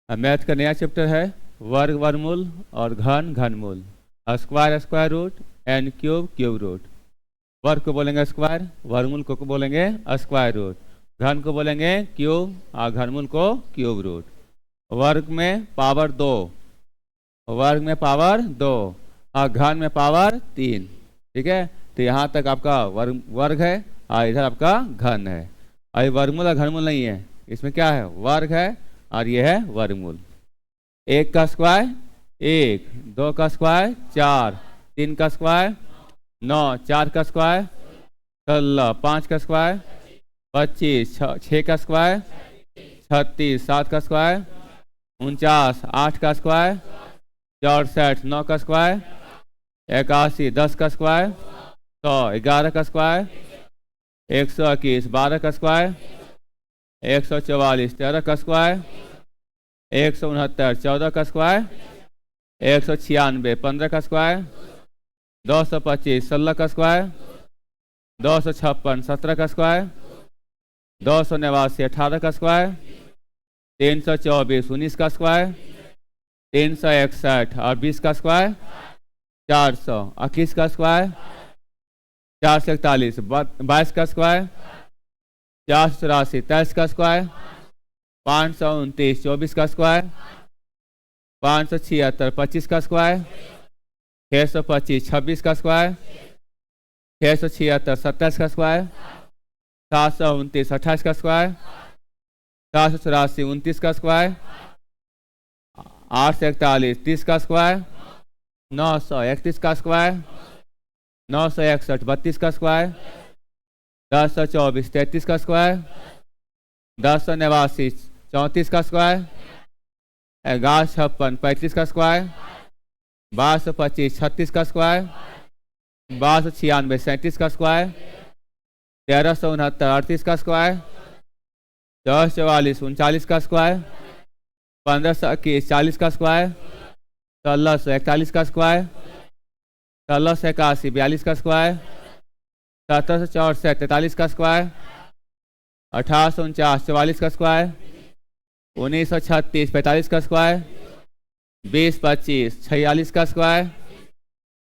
Math का नया chapter है वर्ग वर्गमूल और घन घनमूल। Square square root and cube cube root. वर्ग को बोलेंगे स्क्वायर, वर्गमूल को बोलेंगे स्क्वायर रूट, घन को बोलेंगे क्यूब और घनमूल को क्यूब रूट। वर्ग में पावर 2, वर्ग में पावर 2 और घन में पावर 3। ठीक है, तो यहाँ तक आपका वर्ग है और इधर आपका घन है। और ये वर्गमूल और घनमूल नहीं है, इसमें क्या है वर्ग है और ये है वर्गमूल। 1 का स्क्वायर 1, 2 का स्क्वायर 4, 3 का स्क्वायर 9, 4 का स्क्वायर 16, 5 का स्क्वायर 25, 6 का स्क्वायर 36, 7 का स्क्वायर 49, 8 का स्क्वायर 64, 9 का स्क्वायर 81, 10 का स्क्वायर 100, 11 का स्क्वायर 121, 12 का स्क्वायर 144, 13 का स्क्वायर 169, 14 का स्क्वायर 196, 15 का स्क्वायर 225, 16 का स्क्वायर 256, 17 का स्क्वायर 289, 18 का स्क्वायर 324, 19 का स्क्वायर 361 और 20 का स्क्वायर 400, 21 का स्क्वायर 441, 22 का स्क्वायर 484, 23 का स्क्वायर 529, 24 का स्क्वायर 576, 25 का स्क्वायर 625, 26 का स्क्वायर 676, 27 का स्क्वायर 729, 28 का स्क्वायर 784, 29 का स्क्वायर 841, 30 का स्क्वायर 931 का स्क्वायर 961, 32 का स्क्वायर 1024, 33 का स्क्वायर 1089, 34 का स्क्वायर 1156, 35 का स्क्वायर 1225, 36 का स्क्वायर 1296, 37 का स्क्वायर 1369, 38 का स्क्वायर 1444, 39 का स्क्वायर 1521, 40 का स्क्वायर 1641 का स्क्वायर 1681, 42 का स्क्वायर 1764, 43 का स्क्वायर 1849, 44 का स्क्वायर 1936, 45 का स्क्वायर 2025, 46 का स्क्वायर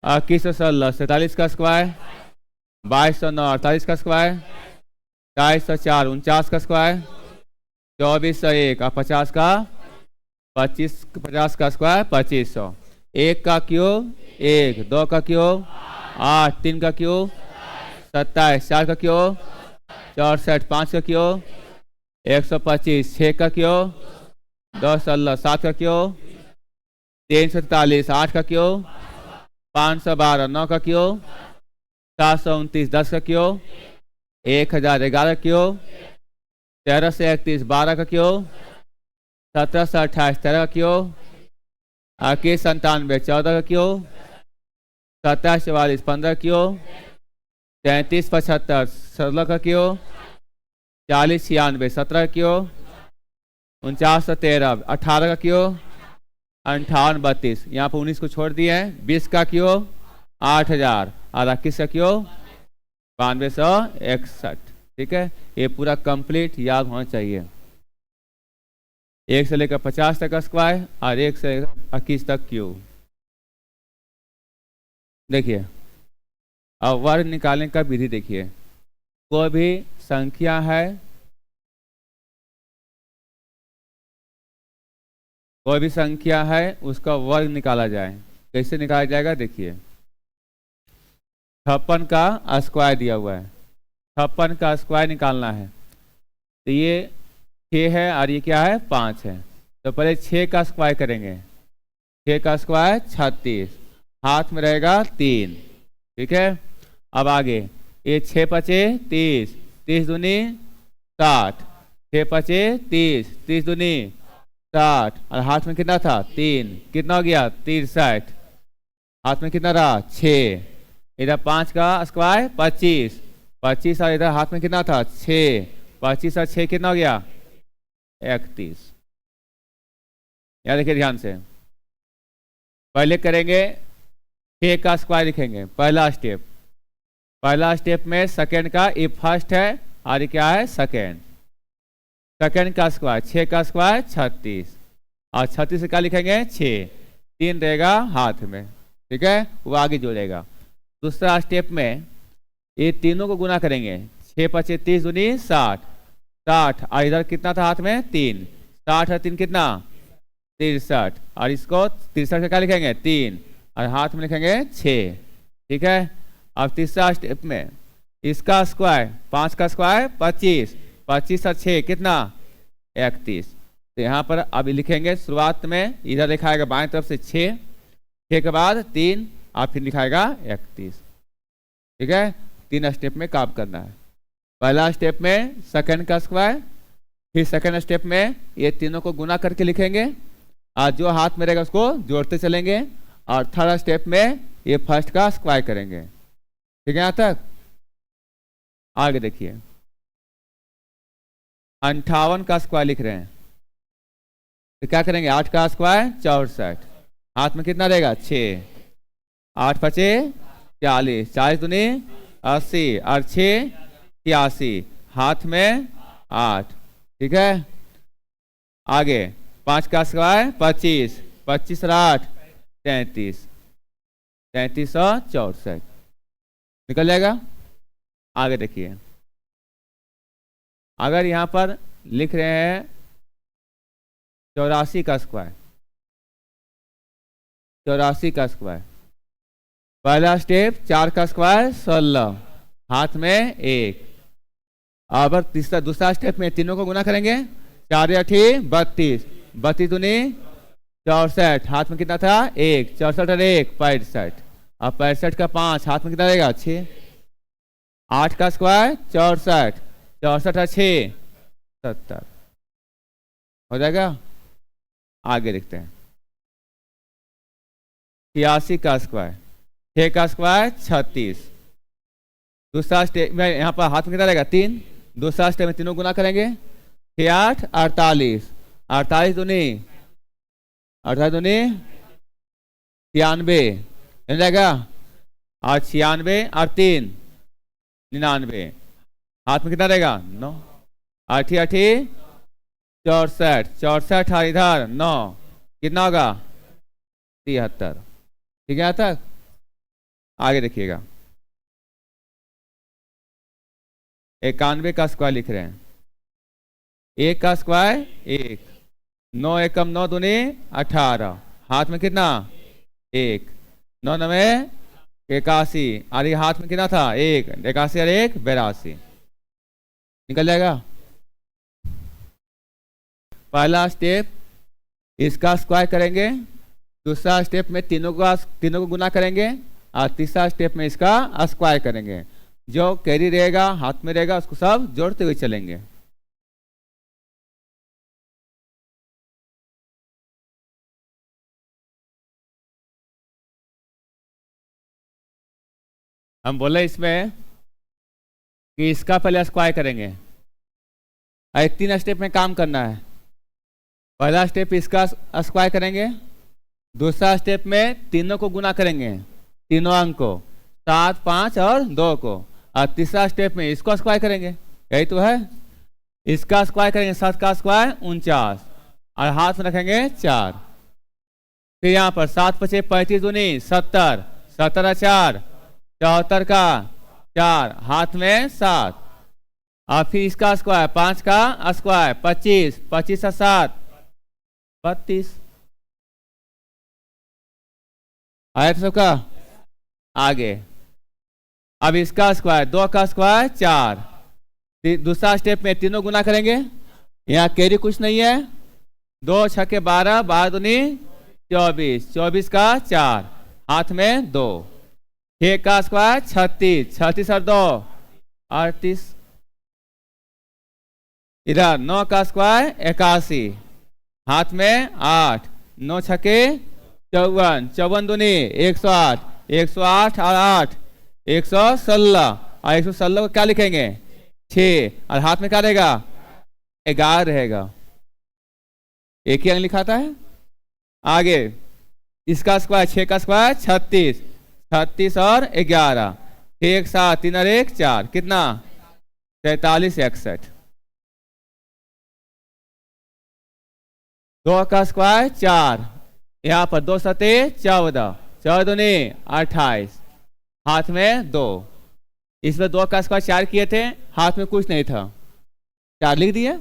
2116, 47 का स्क्वायर 2209, 48 का स्क्वायर 2204, 49 का स्क्वायर 2401 और 50 का 50 का स्क्वायर 2500। 1 का क्यूब 1, 2 का क्यूब 8, 3 का क्यूब 27, 4 का क्यूब 64, 5 का क्यूब 125, 6 का क्यूब 216, 7 का क्यूब 343, 8 का क्यूब 512, 9 का क्यूब 729, 10 का क्यूब 1011 क्यूब 13 से 31, 12 का क्यूब 17 से 28, 13 का क्यूब 21, 97, 14 का क्यूब 27, 44, 15 क्यूब 33, 75, 16 का क्यूब 40, 96, 17 क्यूब 49, 13, 18 का क्यूब 58, 32। यहाँ पर 19 को छोड़ दिए हैं। 20 का क्यूब 8000 और 21 का क्यूब 9261। ठीक है, ये पूरा कंप्लीट याद होना चाहिए। 1 से लेकर 50 तक का स्क्वायर और 1 से लेकर 21 तक क्यूब। देखिए अब वर्ग निकालने का विधि देखिए। कोई भी संख्या है, कोई भी संख्या है उसका वर्ग निकाला जाए। कैसे निकाला जाएगा देखिए। 56 का स्क्वायर दिया हुआ है, 56 का स्क्वायर निकालना है। तो ये 6 है और ये क्या है 5 है। तो पहले 6 का स्क्वायर करेंगे। 6 का स्क्वायर 36, हाथ में रहेगा 3। ठीक है, अब आगे ये 6 पचे 30, 30 दूनी 60, 6 पचे 30, 30 दूनी 60 और हाथ में कितना था 3, कितना हो गया 63। हाथ में कितना रहा 6। इधर 5 का स्क्वायर 25, 25 और इधर हाथ में कितना था 6, 25 और 6 कितना हो गया 31। यहाँ देखिए ध्यान से। पहले करेंगे 6 का स्क्वायर लिखेंगे। पहला स्टेप, पहला स्टेप में सेकंड का ये फर्स्ट है और ये क्या है सेकंड। सेकंड का स्क्वायर 6 का स्क्वायर 36 और 36 से क्या लिखेंगे 6, 3 रहेगा हाथ में, ठीक है, वो आगे जोड़ेगा। दूसरा स्टेप में ये तीनों को गुना करेंगे, 6 पचे 30 दूनी 60, 60 और इधर कितना था हाथ में 3, 60 और 3 कितना 63, और इसको 63 से क्या लिखेंगे 3 और हाथ में लिखेंगे 6, ठीक है। अब तीसरा स्टेप में इसका स्क्वायर, 5 का स्क्वायर 25, 25 और 6 कितना 31, तो यहाँ पर अभी लिखेंगे शुरुआत में इधर लिखाएगा बाएं तरफ से 6, 6 के बाद 3 और फिर लिखाएगा 31, ठीक है। 3 स्टेप में काम करना है। पहला स्टेप में सेकंड का स्क्वायर, फिर सेकंड स्टेप में ये तीनों को गुना करके लिखेंगे और जो हाथ में रहेगा उसको जोड़ते चलेंगे, और थर्ड स्टेप में ये फर्स्ट का स्क्वायर करेंगे, ठीक है। यहाँ तक आगे देखिए, 58 का स्क्वायर लिख रहे हैं, तो क्या करेंगे 8 का स्क्वायर 64, हाथ में कितना रहेगा 6, 8 पचे 40, 40 दूनी 80 और 6 83, हाथ में 8, ठीक है। आगे 5 का स्क्वायर 25, 25 और 8 33, 33 और 64 निकल जाएगा। आगे देखिए, अगर यहाँ पर लिख रहे हैं 84 का स्क्वायर, 84 का स्क्वायर, पहला स्टेप 4 का स्क्वायर 16, हाथ में 1, अब दूसरा स्टेप में तीनों को गुना करेंगे, 4 8 32, 32 दूनी 64, हाथ में कितना था 1, 64 और 1 65, अब 65 का 5 हाथ में कितना रहेगा 6, 8 का स्क्वायर 64, 64 और 6 70 हो जाएगा। आगे देखते हैं 86 का स्क्वायर, 6 का स्क्वायर 36, दूसरा स्टेप में यहाँ पर हाथ में कितना रहेगा 3, दूसरा स्टेप में तीनों गुना करेंगे, 6 8 48, 48 दूनी 93 मिल जाएगा, और 96 और 3 99, हाथ में कितना रहेगा 9, 8 8 64, 64 और इधर 9 कितना होगा 73, ठीक है। यहाँ तक आगे देखिएगा 91 का स्क्वायर लिख रहे हैं, 1 का स्क्वायर 1, 9 एकम 9 दूनी 18, हाथ में कितना 1, 9 9 81, और ये हाथ में कितना था 1, 81 और 1 82 निकल जाएगा। पहला स्टेप इसका स्क्वायर करेंगे, दूसरा स्टेप में तीनों को गुना करेंगे, और तीसरा स्टेप में इसका स्क्वायर करेंगे, जो कैरी रहेगा हाथ में रहेगा उसको सब जोड़ते हुए चलेंगे। हम बोले इसमें कि इसका पहले स्क्वायर करेंगे, और 3 स्टेप में काम करना है। पहला स्टेप इसका स्क्वायर करेंगे, दूसरा स्टेप में तीनों को गुना करेंगे, तीनों अंक को 7 5 और 2 को, और तीसरा स्टेप में इसको स्क्वायर करेंगे, यही तो है। इसका स्क्वायर करेंगे, 7 का स्क्वायर 49 और हाथ में रखेंगे 4, फिर यहाँ पर 7 पचे 35 दूनी 70, 70 और 4 74 का 4, हाथ में 7, और फिर इसका स्क्वायर 5 का स्क्वायर 25, 25 और 7 32, आया तो सबका। आगे अब इसका स्क्वायर 2 का स्क्वायर 4, दूसरा स्टेप में तीनों गुना करेंगे, यहाँ कैरी कुछ नहीं है, 2 6 12, 12 दूनी 24, 24 का 4, हाथ में 2, 6 का स्क्वायर 36, 36 और 2 38, इधर 9 का स्क्वायर 81, हाथ में 8, 9 6 54, 54 दूनी 108, 108 और 8 116, और 116 को क्या लिखेंगे 6, और हाथ में क्या रहेगा 11 रहेगा, एक ही अंक लिखाता है। आगे इसका स्क्वायर 6 का स्क्वायर 36, 36 और 11, 1 7 3 और 1 4 कितना 43 61, 2 का स्क्वायर 4, यहाँ पर 2 सते 14, 14 दूनी 28, हाथ में 2। इसमें 2 का स्क्वायर 4 किए थे, हाथ में कुछ नहीं था, 4 लिख दिए।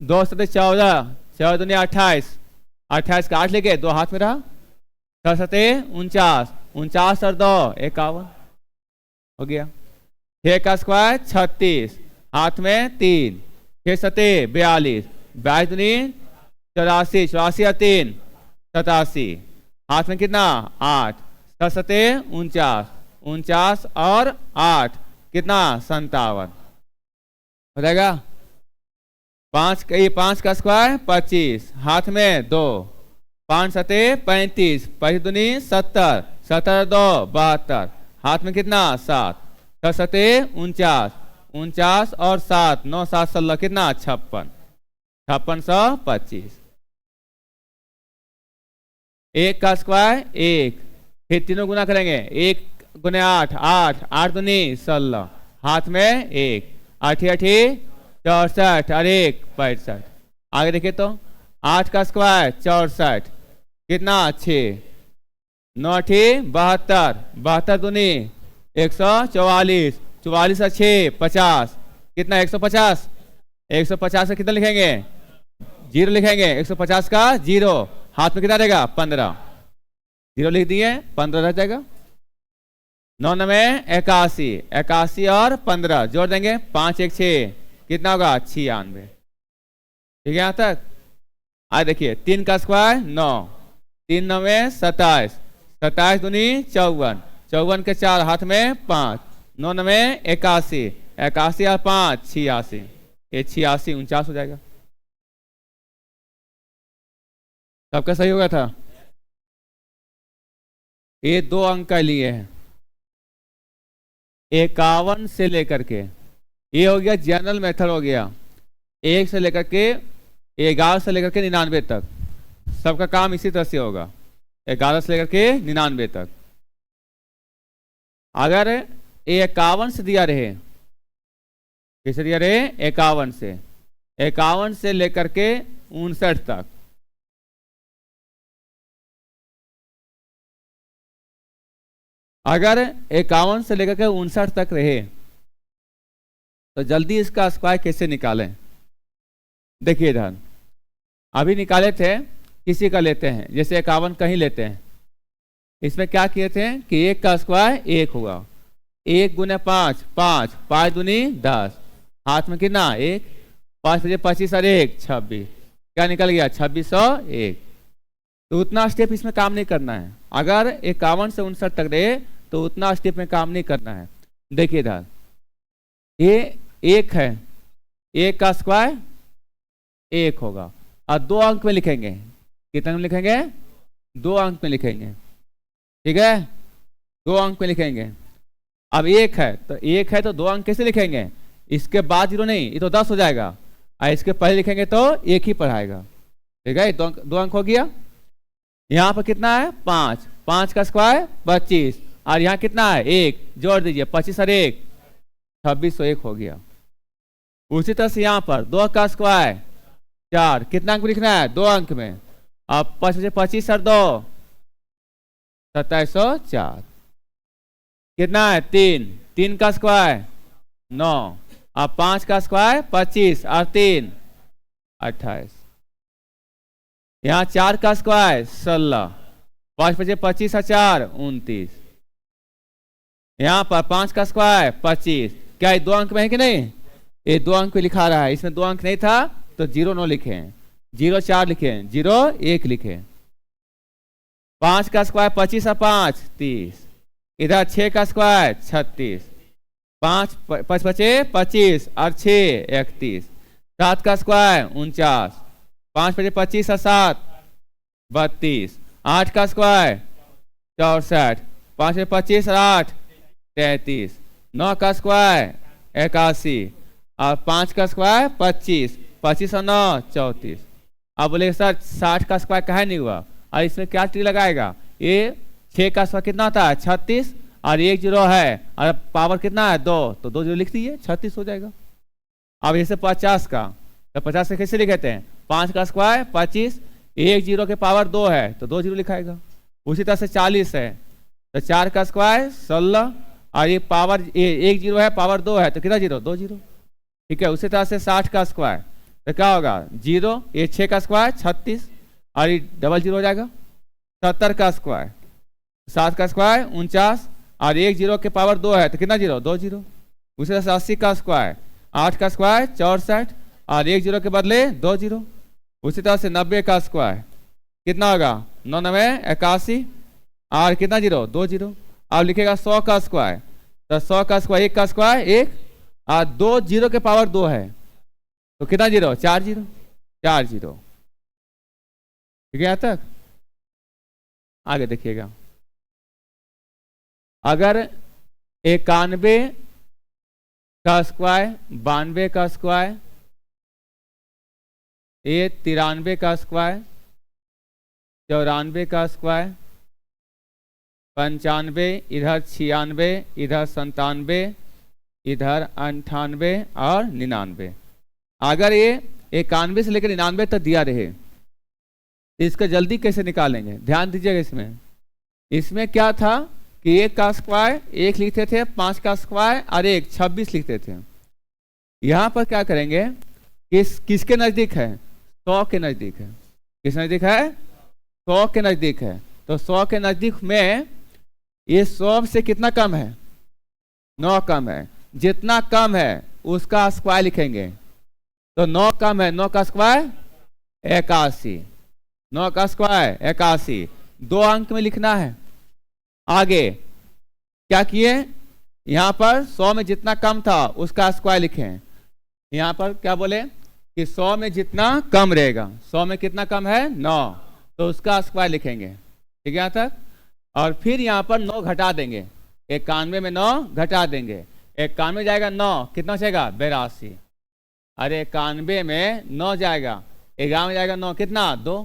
2 सते 14, 14 दूनी 28, 28 का 8 लेके 2 हाथ में रहा, 6 सते 49, 49 और 2 51 हो गया। 6 का स्क्वायर 36, हाथ में 3, 6 सते 42, 22 दूनी 84, 84 और 3 87, हाथ में कितना 8, 6 सते 49, 49 और 8 कितना 57 हो जाएगा। 5 का स्क्वायर 25, हाथ में 2, 5 सते 35, 25 दूनी 70, 70 2 72, हाथ में कितना 7, 6 सते 49, 49 और 7 9 7 16 कितना 56, 5625। 1 का स्क्वायर 1, फिर तीनों गुना करेंगे, 1 गुने 8 8, 8 दूनी 16, हाथ में 1, 8 8 64 और 1 65। आगे देखिए तो 8 का स्क्वायर 64 कितना 6, 9 72, 72 दूनी 144, 44 और 6 50 कितना 150, 150 का कितना लिखेंगे 0 लिखेंगे, 150 का 0, हाथ में कितना रहेगा 15, 0 लिख दिए 15 रह जाएगा। 9 में 81, 81 और 15 जोड़ देंगे 5 1 6 कितना होगा 96। ठीक है यहाँ तक। आज देखिए 3 का स्क्वायर 9, 3 9 में 27, 27 दूनी 54, 54 के 4 हाथ में 5, 9 9 में 81, 81 और 5 86, ये 86 49 हो जाएगा। सबका सही होगा था। ये 2 अंक का लिए है 51 से लेकर के, ये हो गया जनरल मेथड हो गया, 1 से लेकर के 11 से लेकर के 99 तक सबका काम इसी तरह से होगा, 11 से लेकर के 99 तक। अगर 51 से दिया रहे, किसे दिया रहे 51 से, 51 से लेकर के 59 तक, अगर 51 से लेकर के 59 तक रहे तो जल्दी इसका स्क्वायर कैसे निकालें। देखिए इधर अभी निकाले थे, किसी का लेते हैं, जैसे 51 कहीं लेते हैं, इसमें क्या किए थे कि 1 का स्क्वायर 1 हुआ, 1 गुने 5 5, 5 दूनी 10, हाथ में कितना 1, 5 बजे 25 और 1 26, क्या निकल गया 2601। तो उतना स्टेप इसमें काम नहीं करना है, अगर 51 से 59 तक रहे तो उतना स्टेप में काम नहीं करना है। देखिए इधर ये 1 है, 1 का स्क्वायर 1 होगा और 2 अंक में लिखेंगे, कितने में लिखेंगे 2 अंक में लिखेंगे, ठीक है 2 अंक में लिखेंगे। अब 1 है तो 1 है तो 2 अंक कैसे लिखेंगे, इसके बाद 0 नहीं, ये तो 10 हो जाएगा, और इसके पहले लिखेंगे तो 1 ही पढ़ाएगा, ठीक है 2 अंक हो गया। यहाँ पर कितना है 5, 5 का स्क्वायर 25 और यहाँ कितना है 1, जोड़ दीजिए 25 और 1 2601 हो गया। उसी तरह से यहाँ पर 2 का स्क्वायर 4, कितना अंक में लिखना है 2 अंक में, अब 25 और 2 2704, कितना है 3, 3 का स्क्वायर 9, अब 5 का स्क्वायर 25 और 3 28, यहाँ 4 का स्क्वायर 16, 5 बजे 25 और 4 29, यहाँ पर 5 का स्क्वायर 25, क्या ये 2 अंक में है कि नहीं, ये 2 अंक पे लिखा रहा है, इसमें 2 अंक नहीं था तो 0 9 लिखे, 0 4 लिखे, 0 1 लिखे। 5 का स्क्वायर 25 और 5 30, इधर 6 का स्क्वायर 36, 5 5 बचे 25 और 6 31, 7 का स्क्वायर 49, 5 बजे 25 और 7 32, 8 का स्क्वायर 64, 5 बजे 25 और 8 33, 9 का स्क्वायर 81 और 5 का स्क्वायर 25, 25 और 9 34। अब बोले सर 60 का स्क्वायर कहाँ नहीं हुआ, और इसमें क्या ट्री लगाएगा, ये 6 का स्क्वायर कितना होता है 36 और 1 0 है और पावर कितना है 2, तो 2 0 लिख दीजिए 36 हो जाएगा। अब जैसे 50 का, तो 50 से कैसे लिखते हैं 5 का स्क्वायर 25, एक जीरो के पावर 2 है तो 2 जीरो लिखाएगा। उसी तरह से 40 है तो 4 का स्क्वायर 16, और ये पावर एक जीरो है, पावर 2 है तो कितना जीरो? 2 जीरो। ठीक है, उसी तरह से 60 का स्क्वायर तो क्या होगा? 0, ये 6 का स्क्वायर 36, और ये डबल जीरो हो जाएगा। 70 का स्क्वायर 7 का स्क्वायर 49, और एक जीरो के पावर 2 है तो कितना जीरो? 2 जीरो। उसी तरह से 80 का स्क्वायर 8 का स्क्वायर 64, और एक जीरो के बदले 2 जीरो। उसी तरह से 90 का स्क्वायर कितना होगा? 9 9 81, और कितना जीरो? 2 जीरो। अब लिखेगा 100 का स्क्वायर तो 100 का स्क्वायर 1 का स्क्वायर 1, और 2 जीरो के पावर 2 है तो कितना जीरो? 4 जीरो। 4 जीरो। ठीक है यहाँ तक? आगे देखिएगा, अगर 91 का स्क्वायर 92 का स्क्वायर, ये 93 का स्क्वायर 94 का स्क्वायर 95, इधर 96, इधर 97, इधर 98 और 99। अगर ये 91 से लेकर 99 तक दिया रहे तो इसका जल्दी कैसे निकालेंगे? ध्यान दीजिएगा, इसमें क्या था कि 1 का स्क्वायर 1 लिखते थे, 5 का स्क्वायर और 1 26 लिखते थे। यहाँ पर क्या करेंगे? किसके नज़दीक है? 100 के नज़दीक है। किस नज़दीक है? 100 के नज़दीक है। तो 100 के नज़दीक में ये 100 से कितना कम है? 9 कम है। जितना कम है उसका स्क्वायर लिखेंगे। तो 9 कम है, 9 का स्क्वायर 81, 9 का स्क्वायर 81, 2 अंक में लिखना है। आगे क्या किए? यहाँ पर 100 में जितना कम था उसका स्क्वायर लिखें। यहाँ पर क्या बोले कि 100 में जितना कम रहेगा, 100 में कितना कम है? 9, तो उसका स्क्वायर लिखेंगे। ठीक है यहाँ तक? और फिर यहाँ पर 9 घटा देंगे, 91 में 9 घटा देंगे। 91 जाएगा 9, कितना जाएगा? 82। अरे 91 में 9 जाएगा, 11 में जाएगा 9, कितना? 2,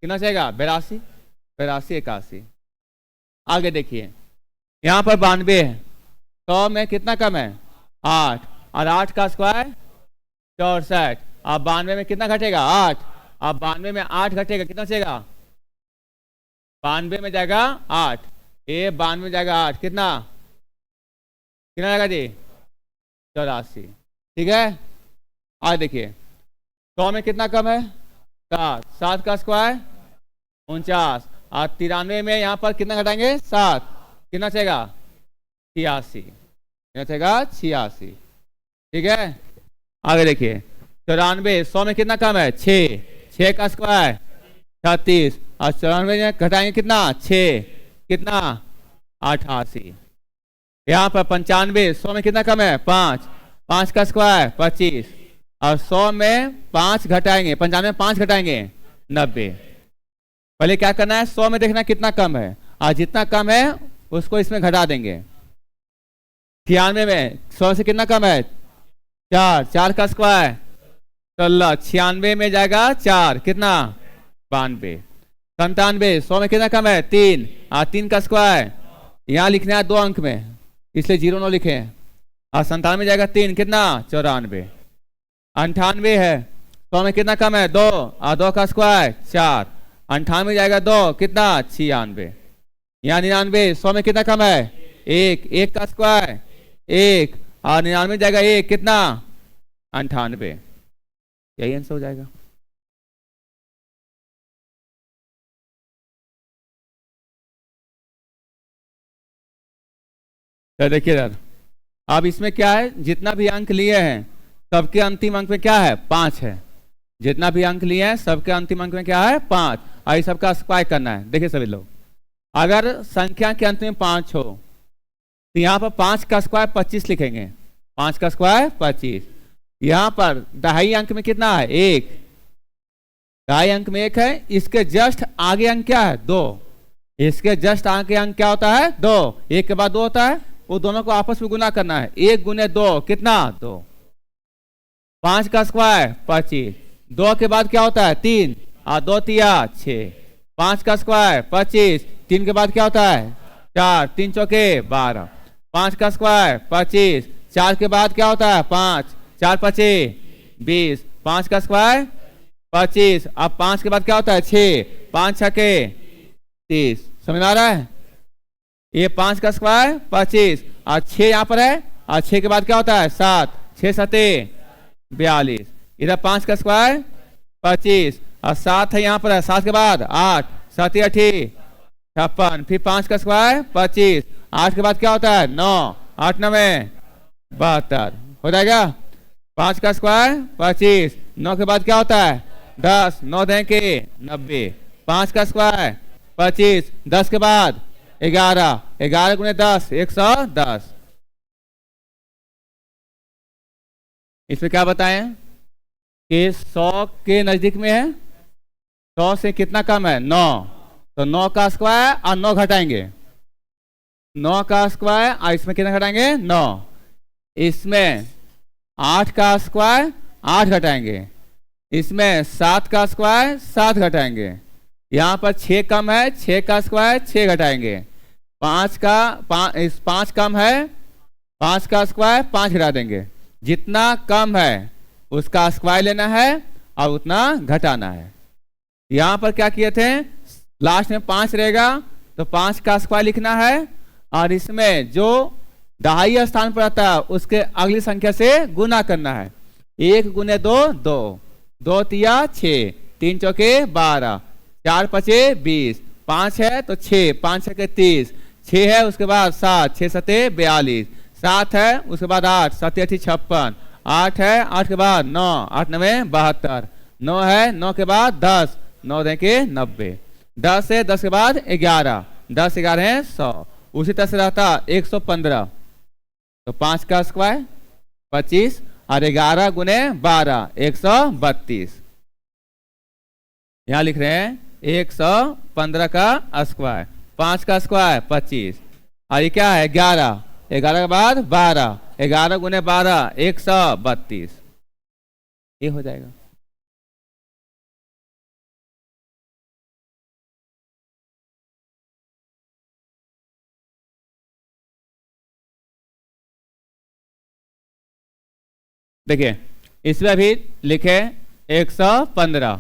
कितना जाएगा? 82, 82 81। आगे देखिए, यहाँ पर 92 है, 100 में कितना कम है? 8, और 8 का स्क्वायर 64। अब 92 में कितना घटेगा? 8। अब 92 में 8 घटेगा, कितना जाएगा? 92 में जाएगा 8, ये 92 में जाएगा 8, कितना कितना जाएगा जी? 84। ठीक है, आज देखिए 100 में कितना कम है? 7, 7 का स्क्वायर 49, और 93 में यहाँ पर कितना घटाएंगे? 7, कितना चाहिएगा? 86, कितना चाहिएगा? 86। ठीक है, आगे देखिए 94, 100 में कितना कम है? 6, 6 का स्क्वायर 36, और 94 में घटाएंगे कितना? 6, कितना? 88। यहाँ पर 95, 100 में कितना कम है? 5, 5 का स्क्वायर 25, और 100 में 5 घटाएंगे, 95 में 5 घटाएंगे 90। पहले क्या करना है? 100 में देखना कितना कम है, और जितना कम है उसको इसमें घटा देंगे। 93 में 100 से कितना कम है? 4, 4 का स्क्वायर 16, 96 में जाएगा 4, कितना? 92। 97, 100 में कितना कम है? 3, और 3 का स्क्वायर यहाँ लिखना है 2 अंक में, इसलिए 0 9 लिखे। और 97 में जाएगा 3, कितना? 94। 98 है, 100 में कितना कम है? 2, और 2 का स्क्वायर 4, 98 में जाएगा 2, कितना? 96। यहाँ 99, 100 में कितना कम है? 1, 1 का स्क्वायर 1, और 99 में जाएगा 1, कितना? 98। यही आंसर हो जाएगा। तो देखिए सर, अब इसमें क्या है? जितना भी अंक लिए हैं सबके अंतिम अंक में क्या है? 5 है। जितना भी अंक लिए हैं सबके अंतिम अंक में क्या है? 5। और सबका स्क्वायर करना है। देखिए सभी लोग, अगर संख्या के अंत में 5 हो तो यहाँ पर 5 का स्क्वायर 25 लिखेंगे। 5 का स्क्वायर 25। यहाँ पर दहाई अंक में कितना है? 1। दहाई अंक में 1 है। इसके जस्ट आगे अंक क्या है? 2। इसके जस्ट आगे अंक क्या होता है? 2। 1 के बाद 2 होता है, वो दोनों को आपस में गुना करना है। 1 गुने 2, कितना? 2। 5 का स्क्वायर 25, 2 के बाद क्या होता है? 3, और 2 तिया 6। 5 का स्क्वायर 25, 3 के बाद क्या होता है? 4, 3 चौके 12। 5 का स्क्वायर 25, 4 के बाद क्या होता है? 5, 4 5 20। 5 का स्क्वायर 25। अब 5 के बाद क्या होता है 6, 5 छके 30। समझ में आ रहा है? ये 5 का स्क्वायर 25 और 6 यहाँ पर है और 6 के बाद क्या होता है 7, 6 सते 42। इधर 5 का स्क्वायर 25 और 7 है यहाँ पर है, 7 के बाद 8, 7 8 56। फिर 5 का स्क्वायर 25, 8 के बाद क्या होता है 9, 8 9 72। हो जाएगा? 5 का स्क्वायर 25, 9 के बाद क्या होता है 10, 9 देंगे 90। 5 का स्क्वायर 25, 10 के बाद 11, 11 गुने 10 110। इसमें क्या बताएं कि 100 के नजदीक में है, 100 से कितना कम है 9, तो 9 का स्क्वायर और 9 घटाएंगे, 9 का स्क्वायर और इसमें कितना घटाएंगे 9। इसमें 8 का स्क्वायर 8 घटाएंगे, इसमें 7 का स्क्वायर 7 घटाएंगे, यहाँ पर 6 कम है, 6 का स्क्वायर 6 घटाएंगे, 5 कम है, 5 का स्क्वायर 5 घटा देंगे। जितना कम है उसका स्क्वायर लेना है और उतना घटाना है। यहाँ पर क्या किए थे, लास्ट में 5 रहेगा तो 5 का स्क्वायर लिखना है और इसमें जो दहाई स्थान पर आता है उसके अगली संख्या से गुना करना है। 1 गुने 2 2, 2 तिया 6, 3 चौके 12, 4 पचे 20, 5 है तो 6, 5 छके 30, 6 है उसके बाद 7, 6 सते 42, 7 है उसके बाद 8, 7 8 56, 8 है 8 के बाद 9, 8 9 72, 9 है 9 के बाद 10, 9 देंगे 90, 10 है 10 के बाद 11, 10 11 है 100। उसी तरह से रहता 115, तो 5 का स्क्वायर 25 और 11 गुने 12 132। यहाँ लिख रहे हैं 115 का स्क्वायर, 5 का स्क्वायर 25 और ये क्या है 11, 11 के बाद 12, 11 गुने 12 132। ये हो जाएगा। देखिए इसमें अभी लिखे 115।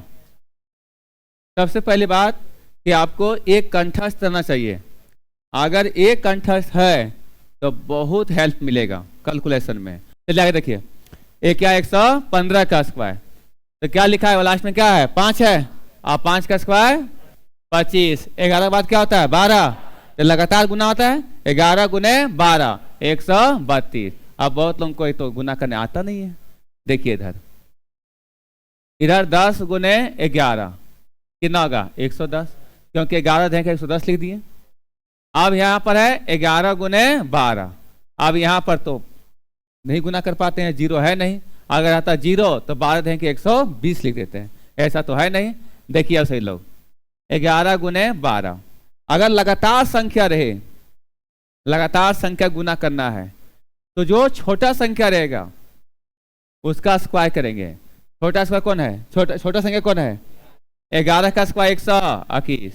सबसे पहली बात कि आपको एक कंठस्थ करना चाहिए। अगर एक कंठस्थ है तो बहुत हेल्प मिलेगा कैलकुलेशन में। चलिए आगे देखिए, एक क्या 115 का स्क्वायर, तो क्या लिखा है लास्ट में क्या है 5 है और 5 का स्क्वायर 25, 11 के बाद क्या होता है 12, तो लगातार गुना होता है 11 गुने 12 132। अब बहुत लोगों को तो गुना करने आता नहीं है। देखिए इधर 10 गुने 11 कितना होगा 110, क्योंकि 11 देखें 110 लिख दिए। अब यहाँ पर है 11 गुने 12, अब यहाँ पर तो नहीं गुना कर पाते हैं, जीरो है नहीं। अगर आता जीरो तो 12 देखें 120 लिख देते हैं, ऐसा तो है नहीं। देखिए अब सही लोग 11 गुने 12, अगर लगातार संख्या रहे, लगातार संख्या गुना करना है तो जो छोटा संख्या रहेगा उसका स्क्वायर करेंगे। छोटा स्क्वायर कौन है, छोटा संख्या कौन है 11 का स्क्वायर 121,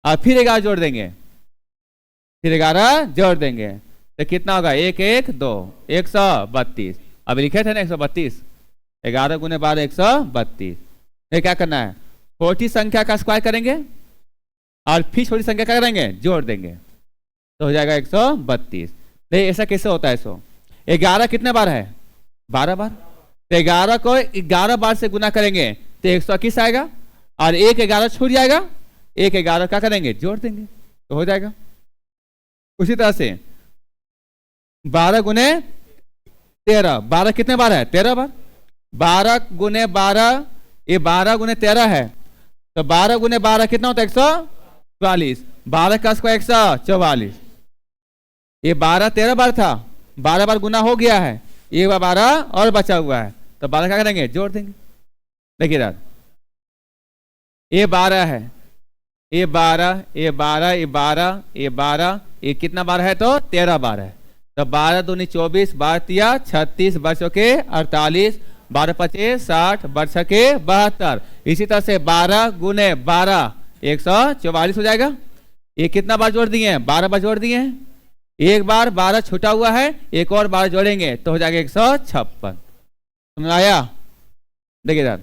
और फिर 11 जोड़ देंगे, फिर 11 जोड़ देंगे तो कितना होगा 1 1 2 132। अभी लिखे थे ना 132, 11 गुने 12 132। ये क्या करना है, छोटी संख्या का स्क्वायर करेंगे और फिर छोटी संख्या क्या करेंगे जोड़ देंगे तो हो जाएगा 132। नहीं ऐसा कैसे होता है, 11 कितने बार है 12 बार, तो 11 को 11 बार से गुना करेंगे तो 121 आएगा और 1 11 छूट जाएगा, 1 11 क्या करेंगे जोड़ देंगे तो हो जाएगा। उसी तरह से 12 गुने 13, 12 कितने बार है 13 बार, 12 गुने 12 ये 12 गुने 13 है, तो 12 गुने 12 कितना होता है 144, 12 का स्क्वायर 144। ये 12 13 बार था, 12 बार गुना हो गया है, ये 12 और बचा हुआ है तो 12 क्या करेंगे जोड़ देंगे। देखिए ये 12 है, ये 12 ये 12 ये 12 ये 12, ये कितना बार है तो 13 बार है, तो 12 दूनी 24, 12 तिया 36, 12 के 48, 12 पचे 60, 12 के 72। इसी तरह से 12 गुने 12 144 हो जाएगा। ये कितना बार जोड़ दिए हैं 12 बार जोड़ दिए हैं, एक बार 12 छूटा हुआ है, एक और 12 जोड़ेंगे तो हो जाएगा 156। समझ आया। देखिए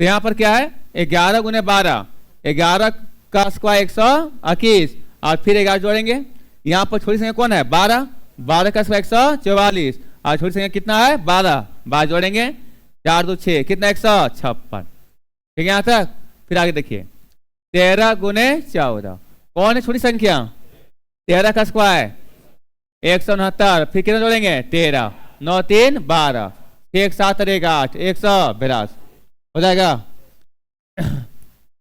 तो यहाँ पर क्या है 11 गुने 12, 11 का स्क्वायर 121 और फिर 11 जोड़ेंगे। यहाँ पर छोटी संख्या कौन है 12, 12 का स्क्वायर 144 और छोटी संख्या कितना है 12, 12 जोड़ेंगे 4 2 6 कितना 156। ठीक है यहाँ तक। फिर आगे देखिए 13 गुने 14 कौन है छोटी संख्या 13 का स्क्वायर 169 फिर कितना जोड़ेंगे 13 9 3 12 1 7 8 182 हो जाएगा।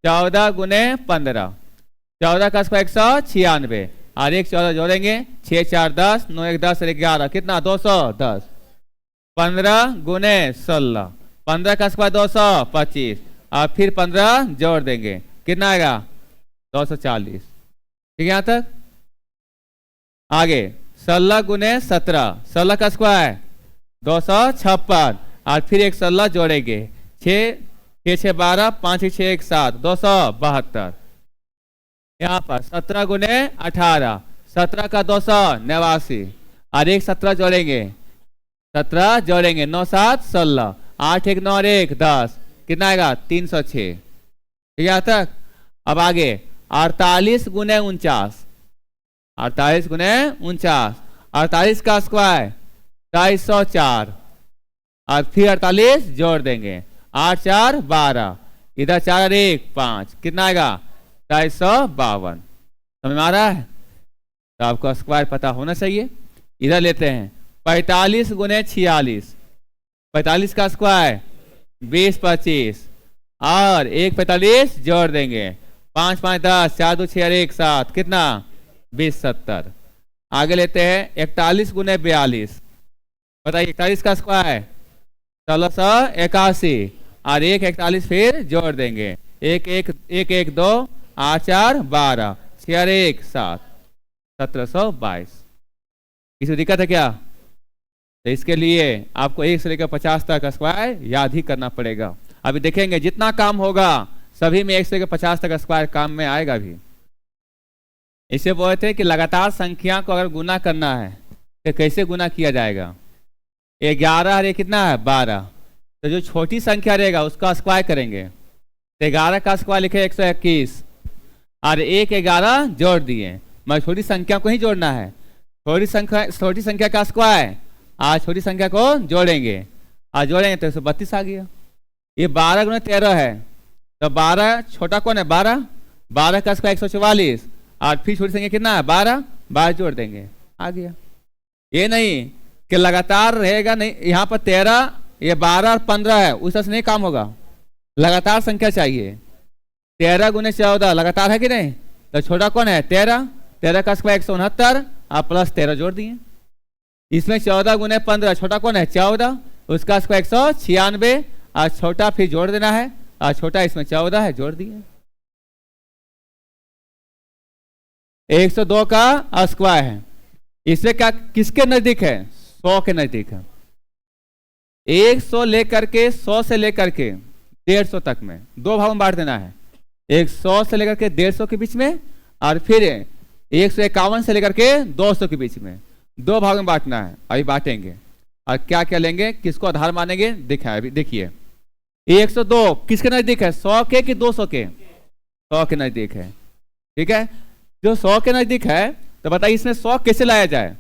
14 गुने 15 14 का स्क्वायर 196 और 1 14 जोड़ेंगे 6 4 10 9 1 10 11 कितना 210। 15 गुने 16 15 का स्क्वायर 225 और फिर 15 जोड़ देंगे कितना आएगा 240। ठीक है यहाँ तक। आगे 16 गुने 17 16 का स्क्वायर 256 और फिर 1 16 जोड़ेंगे 6 6 12 5 6 1 7 272। यहाँ पर 17 गुने 18 17 का 289 और 1 17 जोड़ेंगे 17 जोड़ेंगे 9 7 16 8 1 9 1 10 कितना आएगा 306। ठीक है तक। अब आगे 48 गुने 49 48 गुने 49 48 का स्क्वायर 204 और फिर 48 जोड़ देंगे 8 4 12 इधर 4 1 5 कितना आएगा 252। समझ में आ रहा है। तो आपको स्क्वायर पता होना चाहिए। इधर लेते हैं 45 गुने 46 45 का स्क्वायर 20 25 और 1 45 जोड़ देंगे 5 5 10 4 2 6 1 7 कितना 20 70। आगे लेते हैं 41 गुने 42 बताइए 41 का स्क्वायर 1681 और 1 41 फिर जोड़ देंगे 1 1 1 1 2 8 4 12 6 1 7 1722। किसी दिक्कत है क्या। तो इसके लिए आपको 1 से लेकर 50 तक स्क्वायर याद ही करना पड़ेगा। अभी देखेंगे जितना काम होगा सभी में 1 से लेकर 50 तक स्क्वायर काम में आएगा भी। इसे बोलते थे कि लगातार संख्या को अगर गुना करना है तो कैसे गुना किया जाएगा। 11 और ये कितना है 12 तो जो छोटी संख्या रहेगा उसका स्क्वायर करेंगे। तो 11 का स्क्वायर लिखे 121 और 1 11 जोड़ दिए मगर छोटी संख्या को ही जोड़ना है। छोटी संख्या का स्क्वायर आज छोटी संख्या को जोड़ेंगे आज जोड़ेंगे तो 132 आ गया। ये 12 गुना 13 है तो 12 छोटा कौन है 12 12 का स्क्वायर 144 और फिर छोटी संख्या कितना है 12 12 जोड़ देंगे आ गया। ये नहीं कि लगातार रहेगा नहीं यहाँ पर 13 ये 12 और 15 है उस तरह से नहीं काम होगा। लगातार संख्या चाहिए। 13 गुने 14 लगातार है कि नहीं तो छोटा कौन है 13 13 का स्क्वायर 169 और प्लस 13 जोड़ दिए। इसमें 14 गुने 15 छोटा कौन है 14 उसका स्क्वायर 196 और छोटा फिर जोड़ देना है और छोटा इसमें 14 है जोड़ दिए। 102 का स्क्वायर है इसमें क्या किसके नजदीक है 100 के नजदीक है। 100 लेकर के 100 से लेकर के 150 तक में दो भागों में बांट देना है। 100 से लेकर के 150 के बीच में और फिर 151 से लेकर के 200 के बीच में दो भागों में बांटना है। अभी बांटेंगे और क्या क्या लेंगे किसको आधार मानेंगे दिखाए अभी देखिए। 102 किसके नजदीक है 100 के कि 200 के 100 के नजदीक है। ठीक है जो 100 के नजदीक है तो बताइए इसमें 100 कैसे लाया जाए।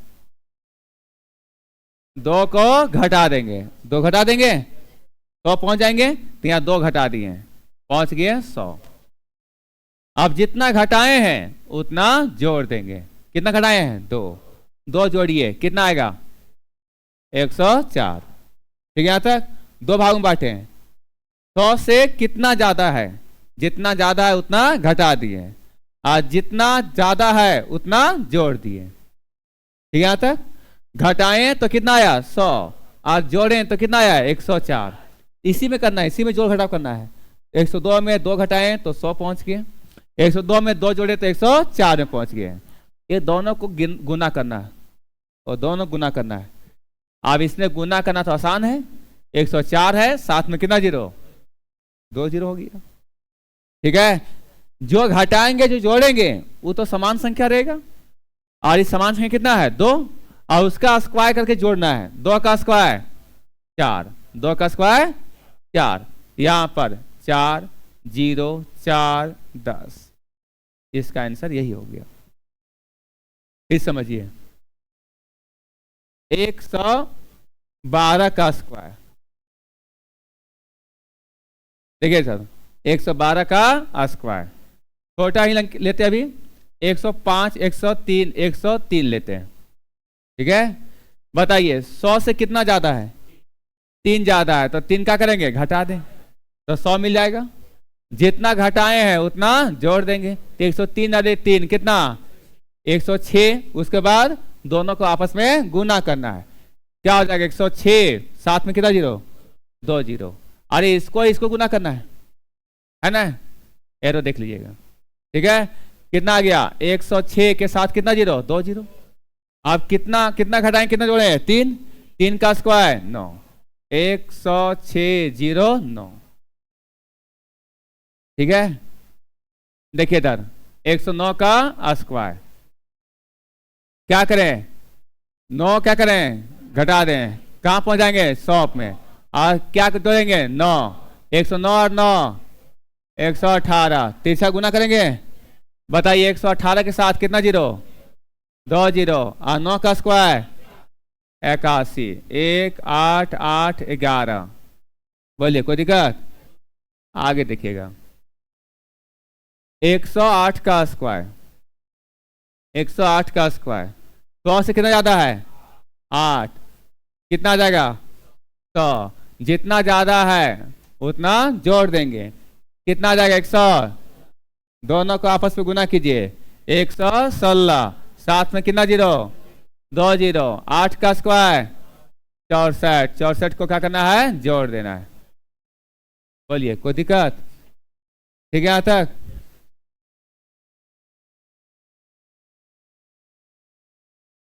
2 को घटा देंगे 2 घटा देंगे 100 पहुंच जाएंगे तो यहाँ 2 घटा दिए पहुंच गए 100। अब जितना घटाए हैं उतना जोड़ देंगे। कितना घटाए हैं 2 2 जोड़िए कितना आएगा 104। ठीक है यहाँ तक। दो भागों में बांटे 100 से कितना ज्यादा है जितना ज्यादा है उतना घटा दिए और जितना ज्यादा है उतना जोड़ दिए। ठीक है यहाँ तक। घटाएं तो कितना आया 100 और जोड़ें तो कितना आया 104। इसी में करना है इसी में जोड़ घटाव करना है। 102 में 2 घटाएं तो 100 पहुंच गए 102 में 2 जोड़े तो 104 में पहुंच गए। ये दोनों को गुना करना है और दोनों गुना करना है। अब इसमें गुना करना तो आसान है 104 है साथ में कितना जीरो 2 जीरो हो गया। ठीक है जो घटाएंगे जो जोड़ेंगे वो तो समान संख्या रहेगा और इस समान संख्या कितना है 2 और उसका स्क्वायर करके जोड़ना है। 2 का स्क्वायर 4 2 का स्क्वायर 4 यहाँ पर 4 0 4 10। इसका आंसर यही हो गया। फिर समझिए 112 का स्क्वायर, देखिए सर 112 का स्क्वायर, छोटा ही लेते हैं अभी 105 103 103 लेते हैं, ठीक है। बताइए 100 से कितना ज्यादा है? 3 ज्यादा है, तो 3 क्या करेंगे? घटा दें, तो 100 मिल जाएगा। जितना घटाए हैं उतना जोड़ देंगे, तो 103 अरे 3 कितना? 106। उसके बाद दोनों को आपस में गुना करना है, क्या हो जाएगा? 106 साथ में कितना जीरो? 2 जीरो। अरे इसको गुना करना है ना, एरो देख लीजिएगा, ठीक है। कितना आ गया? 106 के साथ कितना जीरो? 2 जीरो। आप कितना कितना घटाएं, कितना जोड़े? 3। 3 का स्क्वायर 9, 106 0 9, ठीक है। देखिए इधर 109 का स्क्वायर, क्या करें? 9 क्या करें? घटा दें, कहां पहुंच जाएंगे? 100 में। और क्या जोड़ेंगे? 9, 109 और 9 118, तीसरा गुना करेंगे। बताइए 118 के साथ कितना जीरो? 2 जीरो। और 9 का स्क्वायर 81, 1 8 8 11। बोलिए कोई दिक्कत? आगे देखिएगा 108 का स्क्वायर, 108 का स्क्वायर 100 से कितना ज्यादा है? 8। कितना आ जाएगा? 100। जितना ज्यादा है उतना जोड़ देंगे, कितना आ जाएगा? 100। दोनों को आपस में गुना कीजिए, 116 साथ में कितना जीरो? 2 जीरो। 8 का स्क्वायर 64, 64 को क्या करना है? जोड़ देना है। बोलिए कोई दिक्कत? ठीक है, यहां तक?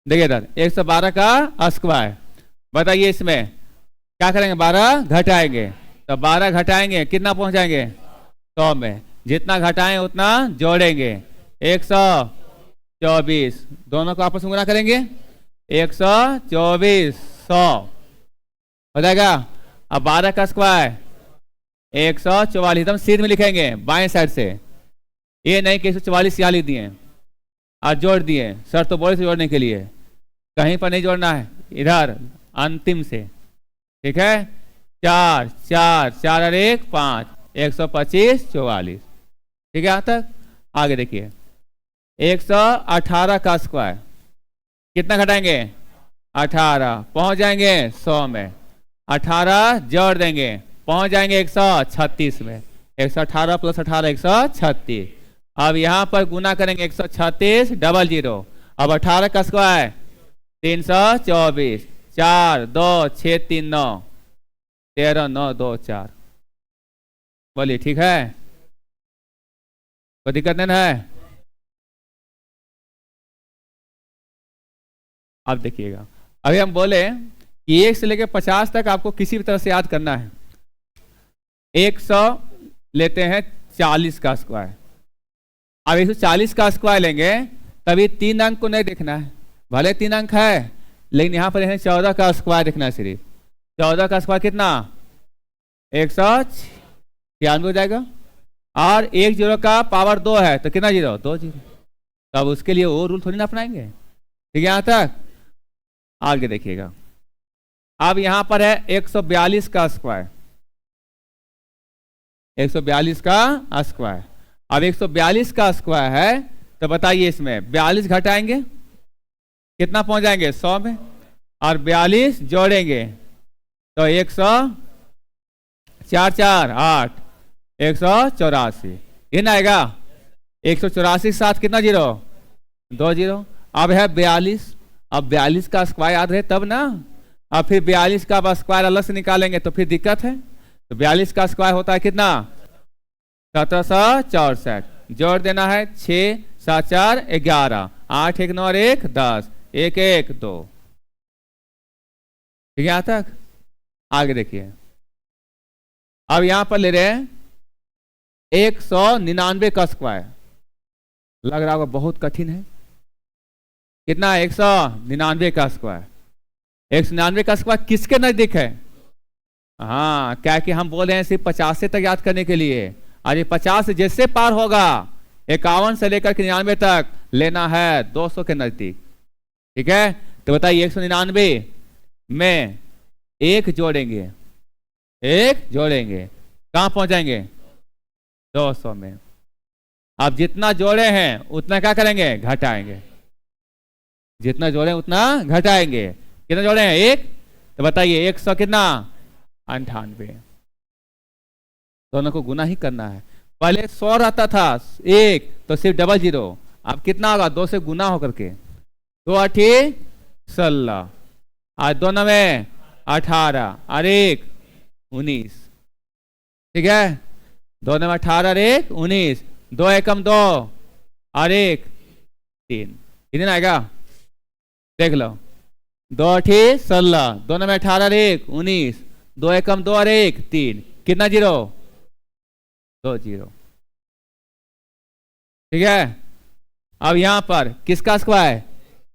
देखिए इधर 112 का स्क्वायर, बताइए इसमें क्या करेंगे? 12 घटाएंगे, तो 12 घटाएंगे कितना पहुंचाएंगे? 100 में। जितना घटाएं उतना जोड़ेंगे, 124। दोनों को आपस में गुना करेंगे, 124 100 हो जाएगा। अब 12 का स्क्वायर 144, एकदम सीध में लिखेंगे बाएं साइड से, ये नहीं कि 144 यहाँ लिख दिए और जोड़ दिए। सर तो बोले से जोड़ने के लिए, कहीं पर नहीं जोड़ना है, इधर अंतिम से, ठीक है। 4 4 4 और 1 5, 125 44, ठीक है। यहां तक? आगे देखिए 118 का स्क्वायर, कितना घटाएंगे? 18, पहुंच जाएंगे 100 में। 18 जोड़ देंगे, पहुंच जाएंगे 136 में। 118 प्लस 18 136। अब यहां पर गुना करेंगे, 136 डबल जीरो। अब 18 का स्क्वायर 324, 4 2 6 3 9, 13 9 2 4। बोलिए ठीक है? कोई दिक्कत नहीं है? अब देखिएगा, अभी हम बोले कि 1 से लेकर 50 तक आपको किसी भी तरह से याद करना है। 100 लेते हैं 40 का स्क्वायर। अब 140 का स्क्वायर लेंगे तभी 3 अंक को नहीं देखना है, भले 3 अंक है लेकिन यहां पर 14 का स्क्वायर देखना है सिर्फ। 14 का स्क्वायर कितना? 196 हो जाएगा। और 1 जीरो का पावर 2 है तो कितना जीरो? 2 जीरो। तो अब उसके लिए वो रूल थोड़ी ना अपनाएंगे, ठीक है। यहां तक? आगे देखिएगा, अब यहां पर है 142 का स्क्वायर, 142 का स्क्वायर। अब 142 का स्क्वायर है तो बताइए इसमें 42 घटाएंगे कितना पहुंच जाएंगे? 100 में। और 42 जोड़ेंगे तो 100 4 4 8, 184 ये ना आएगा। 184 के साथ कितना जीरो? 2 जीरो। अब है 42, अब 42 का स्क्वायर याद रहे तब ना। अब फिर 42 का स्क्वायर अलग से निकालेंगे तो फिर दिक्कत है। तो 42 का स्क्वायर होता है कितना? 1764। जोड़ देना है 6 7 4 11, 8 1 9 और 1 10, 1 1 2, ठीक है। यहां तक? आगे देखिए, अब यहां पर ले रहे हैं 199 का स्क्वायर। लग रहा होगा बहुत कठिन है, कितना? 199 का स्क्वायर। 199 का स्क्वायर किसके नजदीक है? हाँ, क्या कि हम बोल रहे हैं सिर्फ 50 से तक याद करने के लिए, और ये 50 जैसे पार होगा 51 से लेकर के 99 तक लेना है 200 के नजदीक। ठीक है, तो बताइए 199 में एक जोड़ेंगे, एक जोड़ेंगे, कहां पहुंचाएंगे? 200 में। अब जितना जोड़े हैं उतना क्या करेंगे? घटाएंगे। जितना जोड़े उतना घटाएंगे। कितना जोड़े हैं? एक। तो बताइए 100 कितना? 98। दोनों को गुना ही करना है। पहले 100 रहता था एक, तो सिर्फ डबल जीरो। अब कितना होगा? 2 से गुना होकर के। 2 8 16, आज 2 9 18 और 1 19। ठीक है, 2 9 18 और 1 19, 2 एकम 2 और 1 3। कितना आएगा? देख लो, 2 8 16, 2 9 18 और 1 19, 2 एकम 2 और 1 3। कितना जीरो? 2 जीरो। ठीक है, अब यहां पर किसका स्क्वायर?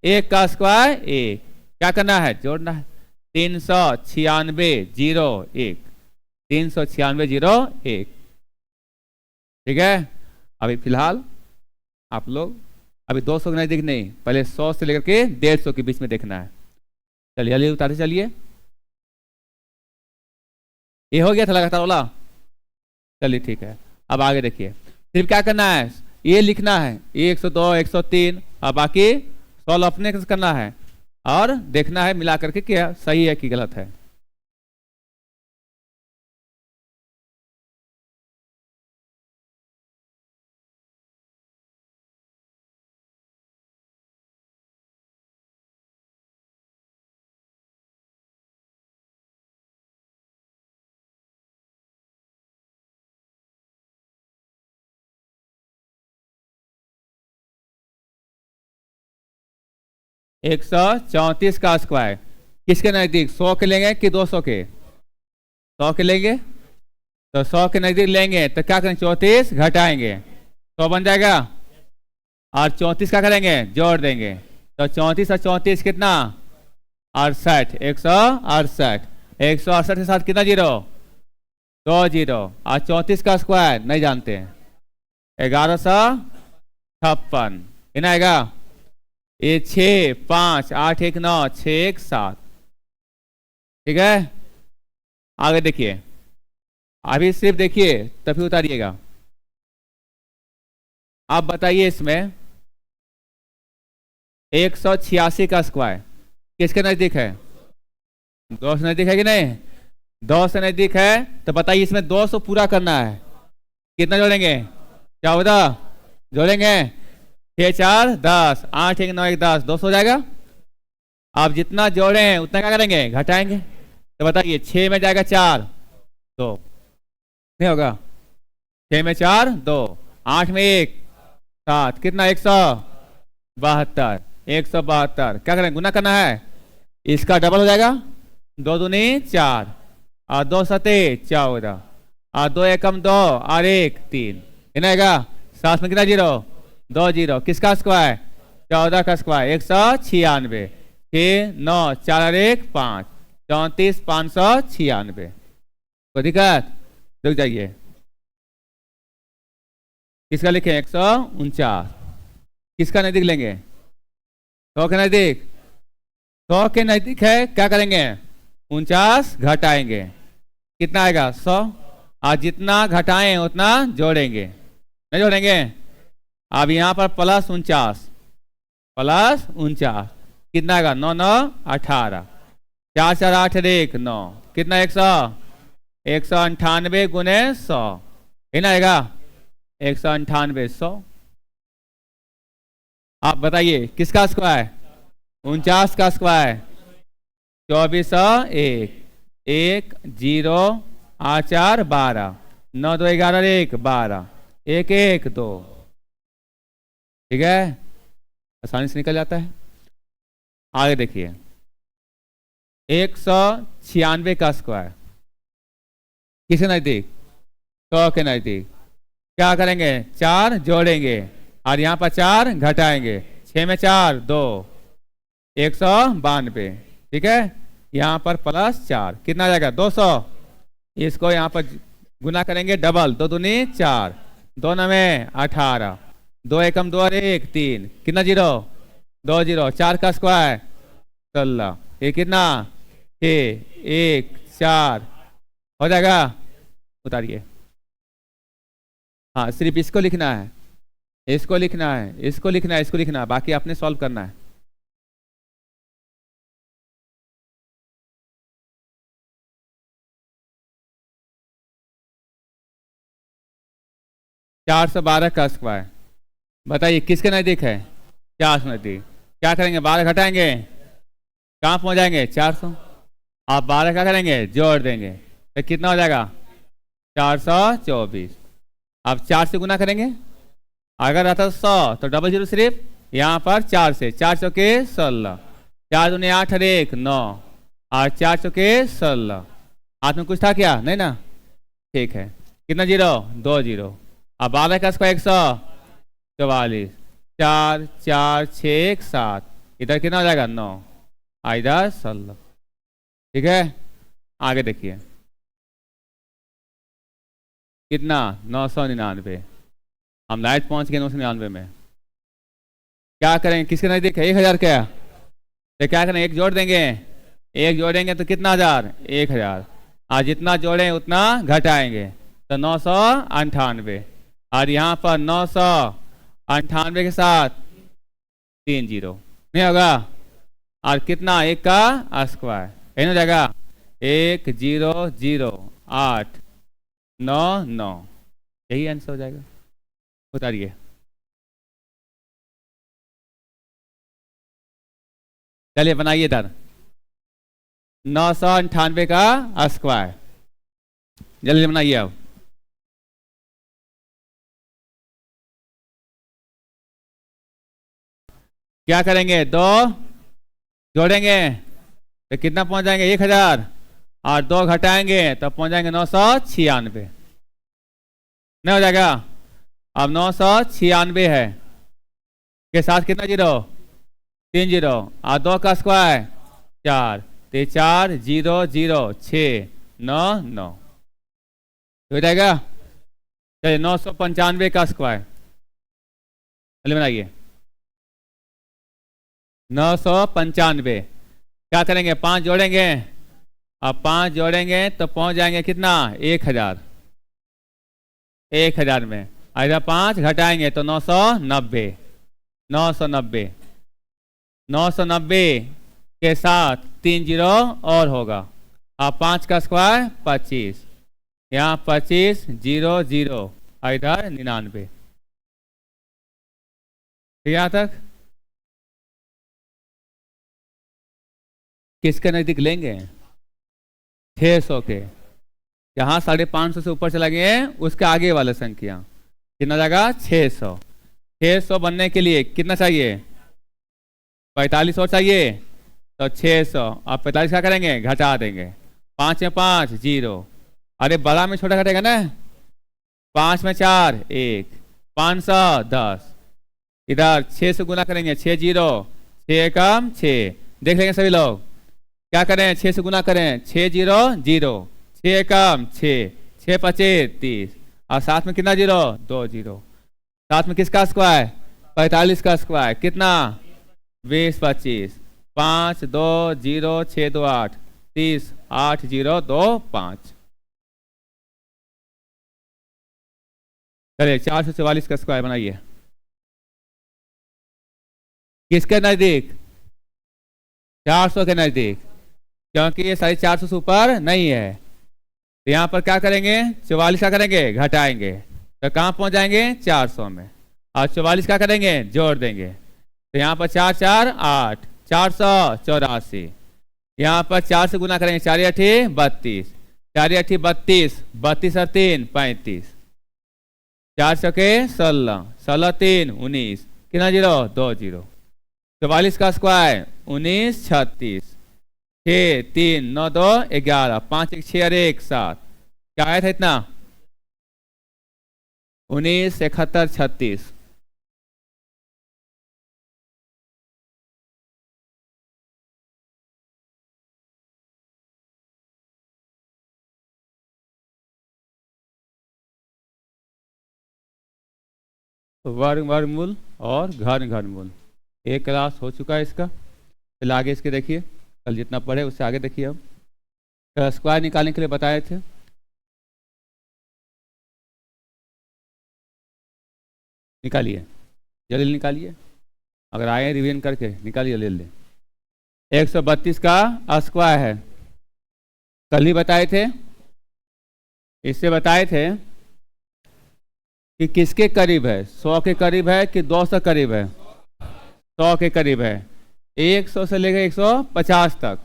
1 का स्क्वायर 1। क्या करना है? जोड़ना है। 396 0 1, 396 0 1। ठीक है, अभी फिलहाल आप लोग अभी 200 के नजदीक नहीं, पहले 100 से लेकर के 150 के बीच में देखना है। चलिए जल्दी उतारते चलिए। ये हो गया था लगातार वाला। चलिए ठीक है, अब आगे देखिए। सिर्फ क्या करना है? ये लिखना है 102 103, और बाकी सॉल्व अपने से करना है और देखना है मिला करके क्या सही है कि गलत है। एक 134 का स्क्वायर किसके नजदीक? 100 के लेंगे कि 200 के? 100 के लेंगे, तो 100 के नजदीक लेंगे तो क्या करेंगे? 34 घटाएंगे, 100 बन जाएगा, और 34 क्या करेंगे? जोड़ देंगे। तो 34 और 34 कितना? 68। 168। 168 के साथ कितना जीरो? 2 जीरो। और 34 का स्क्वायर नहीं जानते हैं, 1156। कितना आएगा? ये 6 5 8 1 9 6 1 7। ठीक है, आगे देखिए। अभी सिर्फ देखिए तभी उतारिएगा। आप बताइए इसमें 186 का स्क्वायर किसके नजदीक है? 2 से नजदीक है कि नहीं? 2 से नजदीक है, तो बताइए इसमें 200 पूरा करना है। कितना जोड़ेंगे? 14 जोड़ेंगे। 6 4 10, 8 1 9 1 10, 200 हो जाएगा। आप जितना जोड़े हैं उतना क्या करेंगे? घटाएंगे। तो बताइए 6 में जाएगा 4 2, नहीं होगा? 6 में 4 2, 8 में 1 7, कितना? 172। 172 क्या करें? गुना करना है, इसका डबल हो जाएगा। 2 दूनी 4 और 2 सते 14 और 2 एकम 2 और 1 3। कितना आएगा? 7 में कितना जीरो? 2 जीरो। किसका स्क्वायर? 14 का स्क्वायर 196। 6 9 4 और 1 5, 34 596। कोई दिक्कत? रुक जाइए। किसका लिखें? 149। किसका नजदीक लेंगे? 100 के नजदीक। 100 के नजदीक है, क्या करेंगे? 49 घटाएंगे। कितना आएगा? 100। और जितना घटाएं उतना जोड़ेंगे, नहीं जोड़ेंगे? अब यहां पर प्लस 49, प्लस 49 कितना आएगा? 9 9 18, 4 4 8 1 9, कितना? 100। 198 गुने 100 कितना आएगा? 198 100। आप बताइए किसका स्क्वायर? 49 का स्क्वायर 24 1 1 0 8 4 12, 9 2 11 1 12, 1 1 2। ठीक है, आसानी से निकल जाता है। आगे देखिए 196 का स्क्वायर किसके नजदीक? 100 के नजदीक। क्या करेंगे? 4 जोड़ेंगे और यहाँ पर 4 घटाएंगे। 6 में 4 2, 192। ठीक है, यहाँ पर प्लस 4 कितना आ जाएगा? 200। इसको यहाँ पर गुना करेंगे डबल, 2 दूनी 4, 2 नवे 18, 2 एकम 2 और 1 3, कितना जीरो, 2 जीरो, 4 का स्क्वायर 16, ये कितना 6 1 4 हो जाएगा। उतारिए। हाँ सिर्फ इसको लिखना है, इसको लिखना है, इसको लिखना है, इसको लिखना है, बाकी आपने सॉल्व करना है। 412 का स्क्वायर, बताइए किसके नजदीक है, 400 नजदीक। क्या करेंगे, 12 घटाएंगे, कहाँ पहुंच जाएंगे 400। आप 12 क्या करेंगे, जोड़ देंगे, तो कितना हो जाएगा 424। अब 4 से गुना करेंगे, अगर रहता 100 तो डबल जीरो सिर्फ यहाँ पर 4 से, 4 चौके 16, 4 दूनी 8 और 1 9, और 4 चौके 16। हाथ में कुछ था क्या, नहीं ना, ठीक है। कितना जीरो, 2 जीरो। अब 12 का स्क्वायर 144, 4 4 6 7, इधर कितना हो जाएगा 9, इधर 16। ठीक है, आगे देखिए कितना 999। हम लाइट पहुंच गए 999 में। क्या करेंगे, किसके नजदीक है 1000 क्या, तो क्या करें, एक जोड़ देंगे, एक जोड़ेंगे तो कितना 1000, 1000, आज जितना जोड़ें उतना घटाएंगे, तो 998। और यहाँ पर 998 के साथ 3 जीरो नहीं होगा, और कितना 1 का स्क्वायर, यही हो जाएगा 1 0 0 8 9 9, यही आंसर हो जाएगा। उतारिए। चलिए बनाइए इधर 998 का स्क्वायर, जल्दी बनाइए। अब क्या करेंगे, 2 जोड़ेंगे तो कितना पहुंच जाएंगे 1000, और 2 घटाएंगे तो पहुंच जाएंगे 996, नहीं हो जाएगा। अब 996 है के साथ कितना जीरो, 3 जीरो, और 2 का स्क्वायर 4, तो 4 0 0 6 9 9 हो जाएगा। चलिए 995 का स्क्वायर, चलिए बनाइए 995। क्या करेंगे, 5 जोड़ेंगे, अब 5 जोड़ेंगे तो पहुंच जाएंगे कितना 1000, 1000 में इधर 5 घटाएंगे तो 990, 990, 990 के साथ 3 जीरो और होगा, अब 5 का स्क्वायर 25, यहाँ 25 0 0, इधर 99। यहाँ तक किसके नजदीक लेंगे, 600 के, यहाँ 550 से ऊपर चला गए उसके आगे वाला संख्या कितना जाएगा 600। 600 बनने के लिए कितना चाहिए, 45 और चाहिए, तो 600, अब 45 क्या करेंगे, घटा देंगे, 5 में 5 0, अरे बड़ा में छोटा घटेगा ना, 5 में 4 1, 510, इधर 6 से गुना करेंगे, 6 जीरो 6 कम 6, देख लेंगे सभी लोग, क्या करें 6 से गुना करें, 6 जीरो 0, 6 कम 6, 6 25 30, और साथ में कितना जीरो, 2 जीरो, साथ में किसका स्क्वायर 45 का स्क्वायर कितना 20 25, 5 2 0 6 2 8 30, 8 0 2 5। चलिए 444 का स्क्वायर बनाइए, किसके नजदीक, 400 के नजदीक, क्योंकि ये 450 से ऊपर नहीं है, तो यहाँ पर क्या करेंगे 44 क्या करेंगे घटाएंगे, तो कहाँ पहुंच जाएंगे 400 में, और 44 क्या करेंगे जोड़ देंगे, तो यहाँ पर 4 4 8 484, यहाँ पर 4 से गुना करेंगे, 4 8 32, 4 8 32, 32 और 3 35, 4 चौके 16, 16 3 19, कितना जीरो 2 जीरो, 44 का स्क्वायर 19 36, 6 3 9 2 11, 5 1 6 और 1 7, क्या आया था इतना 19 71 36। वर्गमूल और घनमूल। एक क्लास हो चुका है इसका। चलिए आगे इसके देखिए, कल जितना पढ़े उससे आगे देखिए। अब स्क्वायर निकालने के लिए बताए थे, निकालिए जल्दी निकालिए, अगर आए रिवीजन करके निकालिए जल्दी। 132 का स्क्वायर है, कल ही बताए थे। इससे बताए थे कि किसके करीब है, 100 के करीब है कि 200 करीब है, 100 के करीब है। 100 से लेकर 150 तक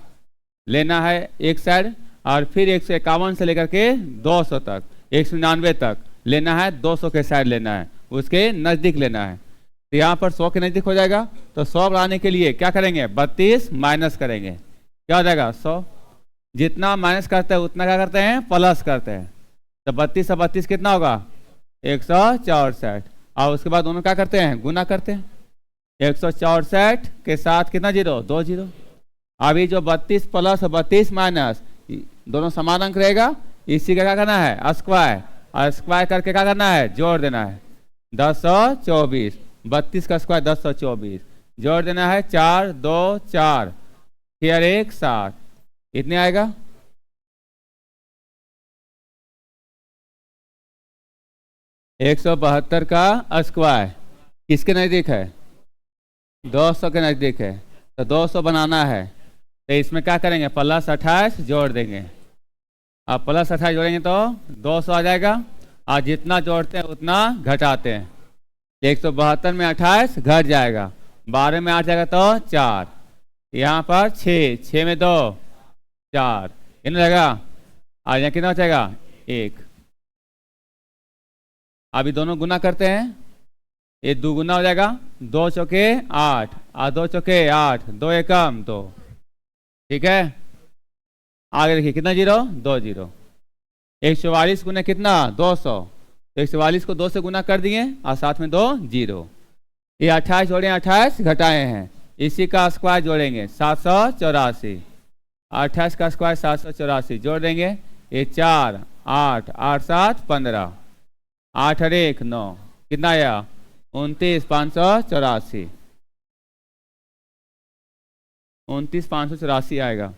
लेना है एक साइड, और फिर 151 से लेकर के 200 तक, 199 तक लेना है, 200 के साइड लेना है, उसके नज़दीक लेना है। तो यहाँ पर 100 के नज़दीक हो जाएगा, तो 100 बढ़ाने के लिए क्या करेंगे, 32 माइनस करेंगे, क्या हो जाएगा 100। जितना माइनस करते हैं उतना क्या करते हैं, प्लस करते हैं। तो 32 से 32 कितना होगा, 164। और उसके बाद दोनों क्या करते हैं, गुना करते हैं। 164 के साथ कितना जीरो, 2 जीरो। अभी जो 32 प्लस 32 माइनस दोनों समान अंक रहेगा, इसी का क्या करना है, स्क्वायर, और स्क्वायर करके क्या करना है, जोड़ देना है। 1024, 32 का स्क्वायर 1024, जोड़ देना है 4 2 4, फिर 1 7, कितने आएगा, 172 का स्क्वायर किसके नज़दीक है, 200 के नज़दीक है। तो 200 बनाना है, तो इसमें क्या करेंगे, प्लस 28 जोड़ देंगे। अब प्लस 28 जोड़ेंगे तो 200 आ जाएगा, और जितना जोड़ते हैं उतना घटाते हैं। 172 में 28 घट जाएगा, 12 में 8 जाएगा तो 4, यहाँ पर 6 में 2 4, कितना रहेगा, और यहाँ कितना बचेगा 1। अभी दोनों गुना करते हैं, ये 2 गुना हो जाएगा, 2 चौके 8 और 2 चौके 8, 2 एकम 2, ठीक है। आगे देखिए कितना जीरो, 2 जीरो। 144 गुना कितना, 200, तो 144 को 2 से गुना कर दिए और साथ में 2 जीरो। ये 28 जोड़े, 28 घटाए हैं, इसी का स्क्वायर जोड़ेंगे 784, 28 का स्क्वायर 784 जोड़ देंगे। ये 4 8 8 7 15, 8 और 1 9, कितना आया 29 584, 29 584 आएगा।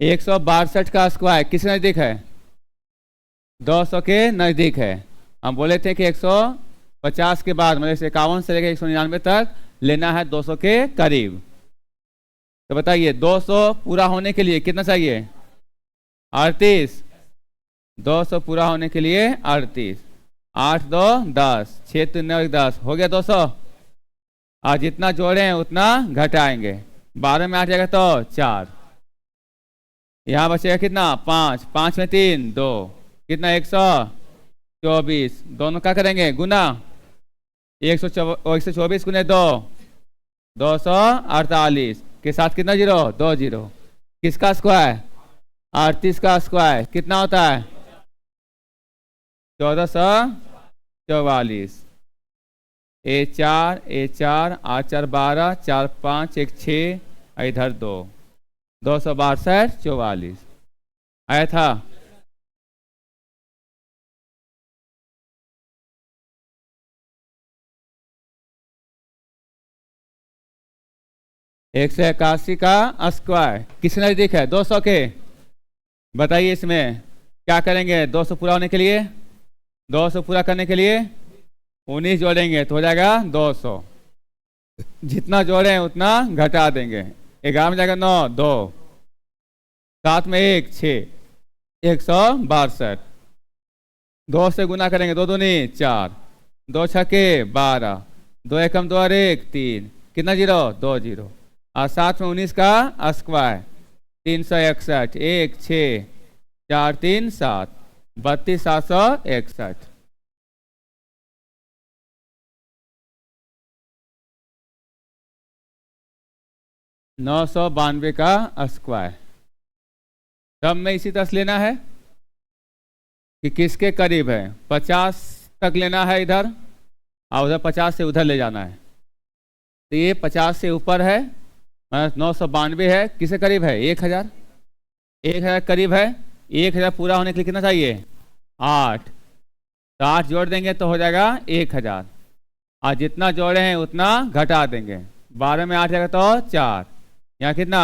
एक 162 का स्क्वायर किस नज़दीक है, 200 के नज़दीक है। हम बोले थे कि 150 के बाद मतलब 51 से लेकर 199 तक लेना है 200 के करीब। तो बताइए 200 पूरा होने के लिए कितना चाहिए, 38। 200 पूरा होने के लिए 38, 8 2 10, 6 3 9 10, हो गया 200। और जितना जोड़े हैं उतना घटाएंगे, 12 में 8 जाएगा तो 4, यहाँ बचेगा कितना 5, 5 में 3 2, कितना 124। दोनों क्या करेंगे गुना, 124 गुने 2 248 के साथ कितना जीरो, 2 जीरो। किसका स्क्वायर, 38 का स्क्वायर कितना होता है 1444। A4 8 4 12, 4 5 1 6, इधर 2, 262 44 आया था। एक 181 का स्क्वायर किस नजदीक है, 200 के। बताइए इसमें क्या करेंगे, 200 पूरा होने के लिए, 200 पूरा करने के लिए 19 जोड़ेंगे तो हो जाएगा 200। जितना जोड़े हैं उतना घटा देंगे, 11 में जाएगा 9 2, 7 में 1 6, 162। 2 से गुना करेंगे, 2 दूनी 4, 2 छक्के 12, 2 एकम 2 और 1 3, कितना जीरो, 2 जीरो। और 7 में 19 का स्क्वायर 361, 1 6 4 3 7, 32 761। नौ 992 का स्क्वायर। सब में इसी तरह से लेना है कि किसके करीब है, 50 तक लेना है इधर, और उधर 50 से उधर ले जाना है। तो ये 50 से ऊपर है, 992 है, किसके करीब है, 1000, 1000 करीब है, 1000 पूरा होने के लिए कितना चाहिए? 8। तो 8 जोड़ देंगे तो हो जाएगा 1000, और जितना जोड़े हैं उतना घटा देंगे। 12 में 8 जाएगा तो 4, यहाँ कितना?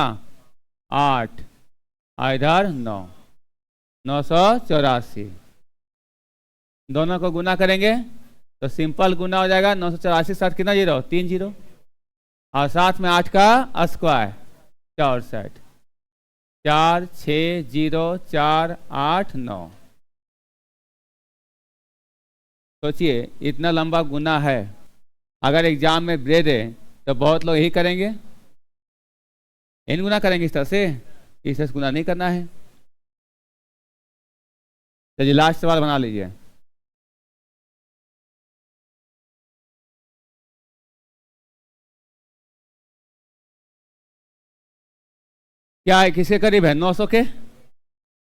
8, और इधर 9, 984। दोनों को गुना करेंगे तो सिंपल गुना हो जाएगा। 984 साथ कितना जीरो? 3 जीरो, और साथ में 8 का स्क्वायर 64। 4 6 0 4 8 9। सोचिए इतना लंबा गुना है, अगर एग्जाम में दे दे तो बहुत लोग यही करेंगे, इन गुना करेंगे इस तरह से, इस तरह से गुना नहीं करना है। चलिए लास्ट सवाल बना लीजिए। क्या है, किसके करीब है? 900 के,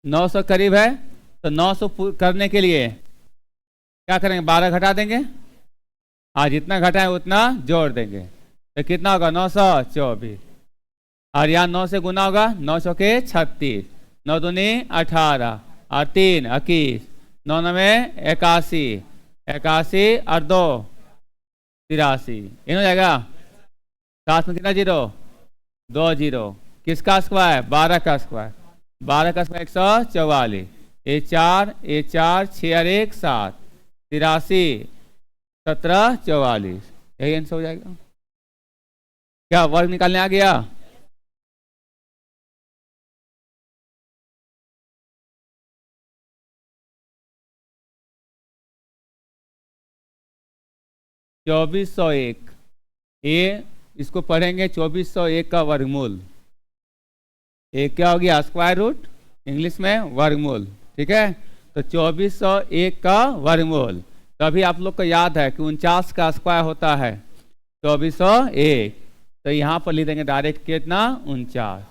900 करीब है। तो 900 करने के लिए क्या करेंगे? 12 घटा देंगे, आज जितना घटाएं उतना जोड़ देंगे, तो कितना होगा? 924। और यहाँ 9 से गुना होगा, 900 के 36, 9 दूनी 18, और 3 21, 9 9 81, 81 और 2 83, इन हो जाएगा। साथ में कितना जीरो? 2 जीरो। किसका स्क्वायर? 12 का स्क्वायर। 12 का स्क्वायर 144, ये 4 6 और 1 7, 83 17 44, यही आंसर हो जाएगा। क्या वर्ग निकालने आ गया? चौबीस सौ एक, ये इसको पढ़ेंगे 2401 का वर्गमूल। ये क्या हो गया? स्क्वायर रूट, इंग्लिश में वर्गमूल। ठीक है, तो 2401 का वर्गमूल। तो अभी आप लोग को याद है कि 49 का स्क्वायर होता है 2401, तो यहाँ पर लिख देंगे डायरेक्ट कितना? 49।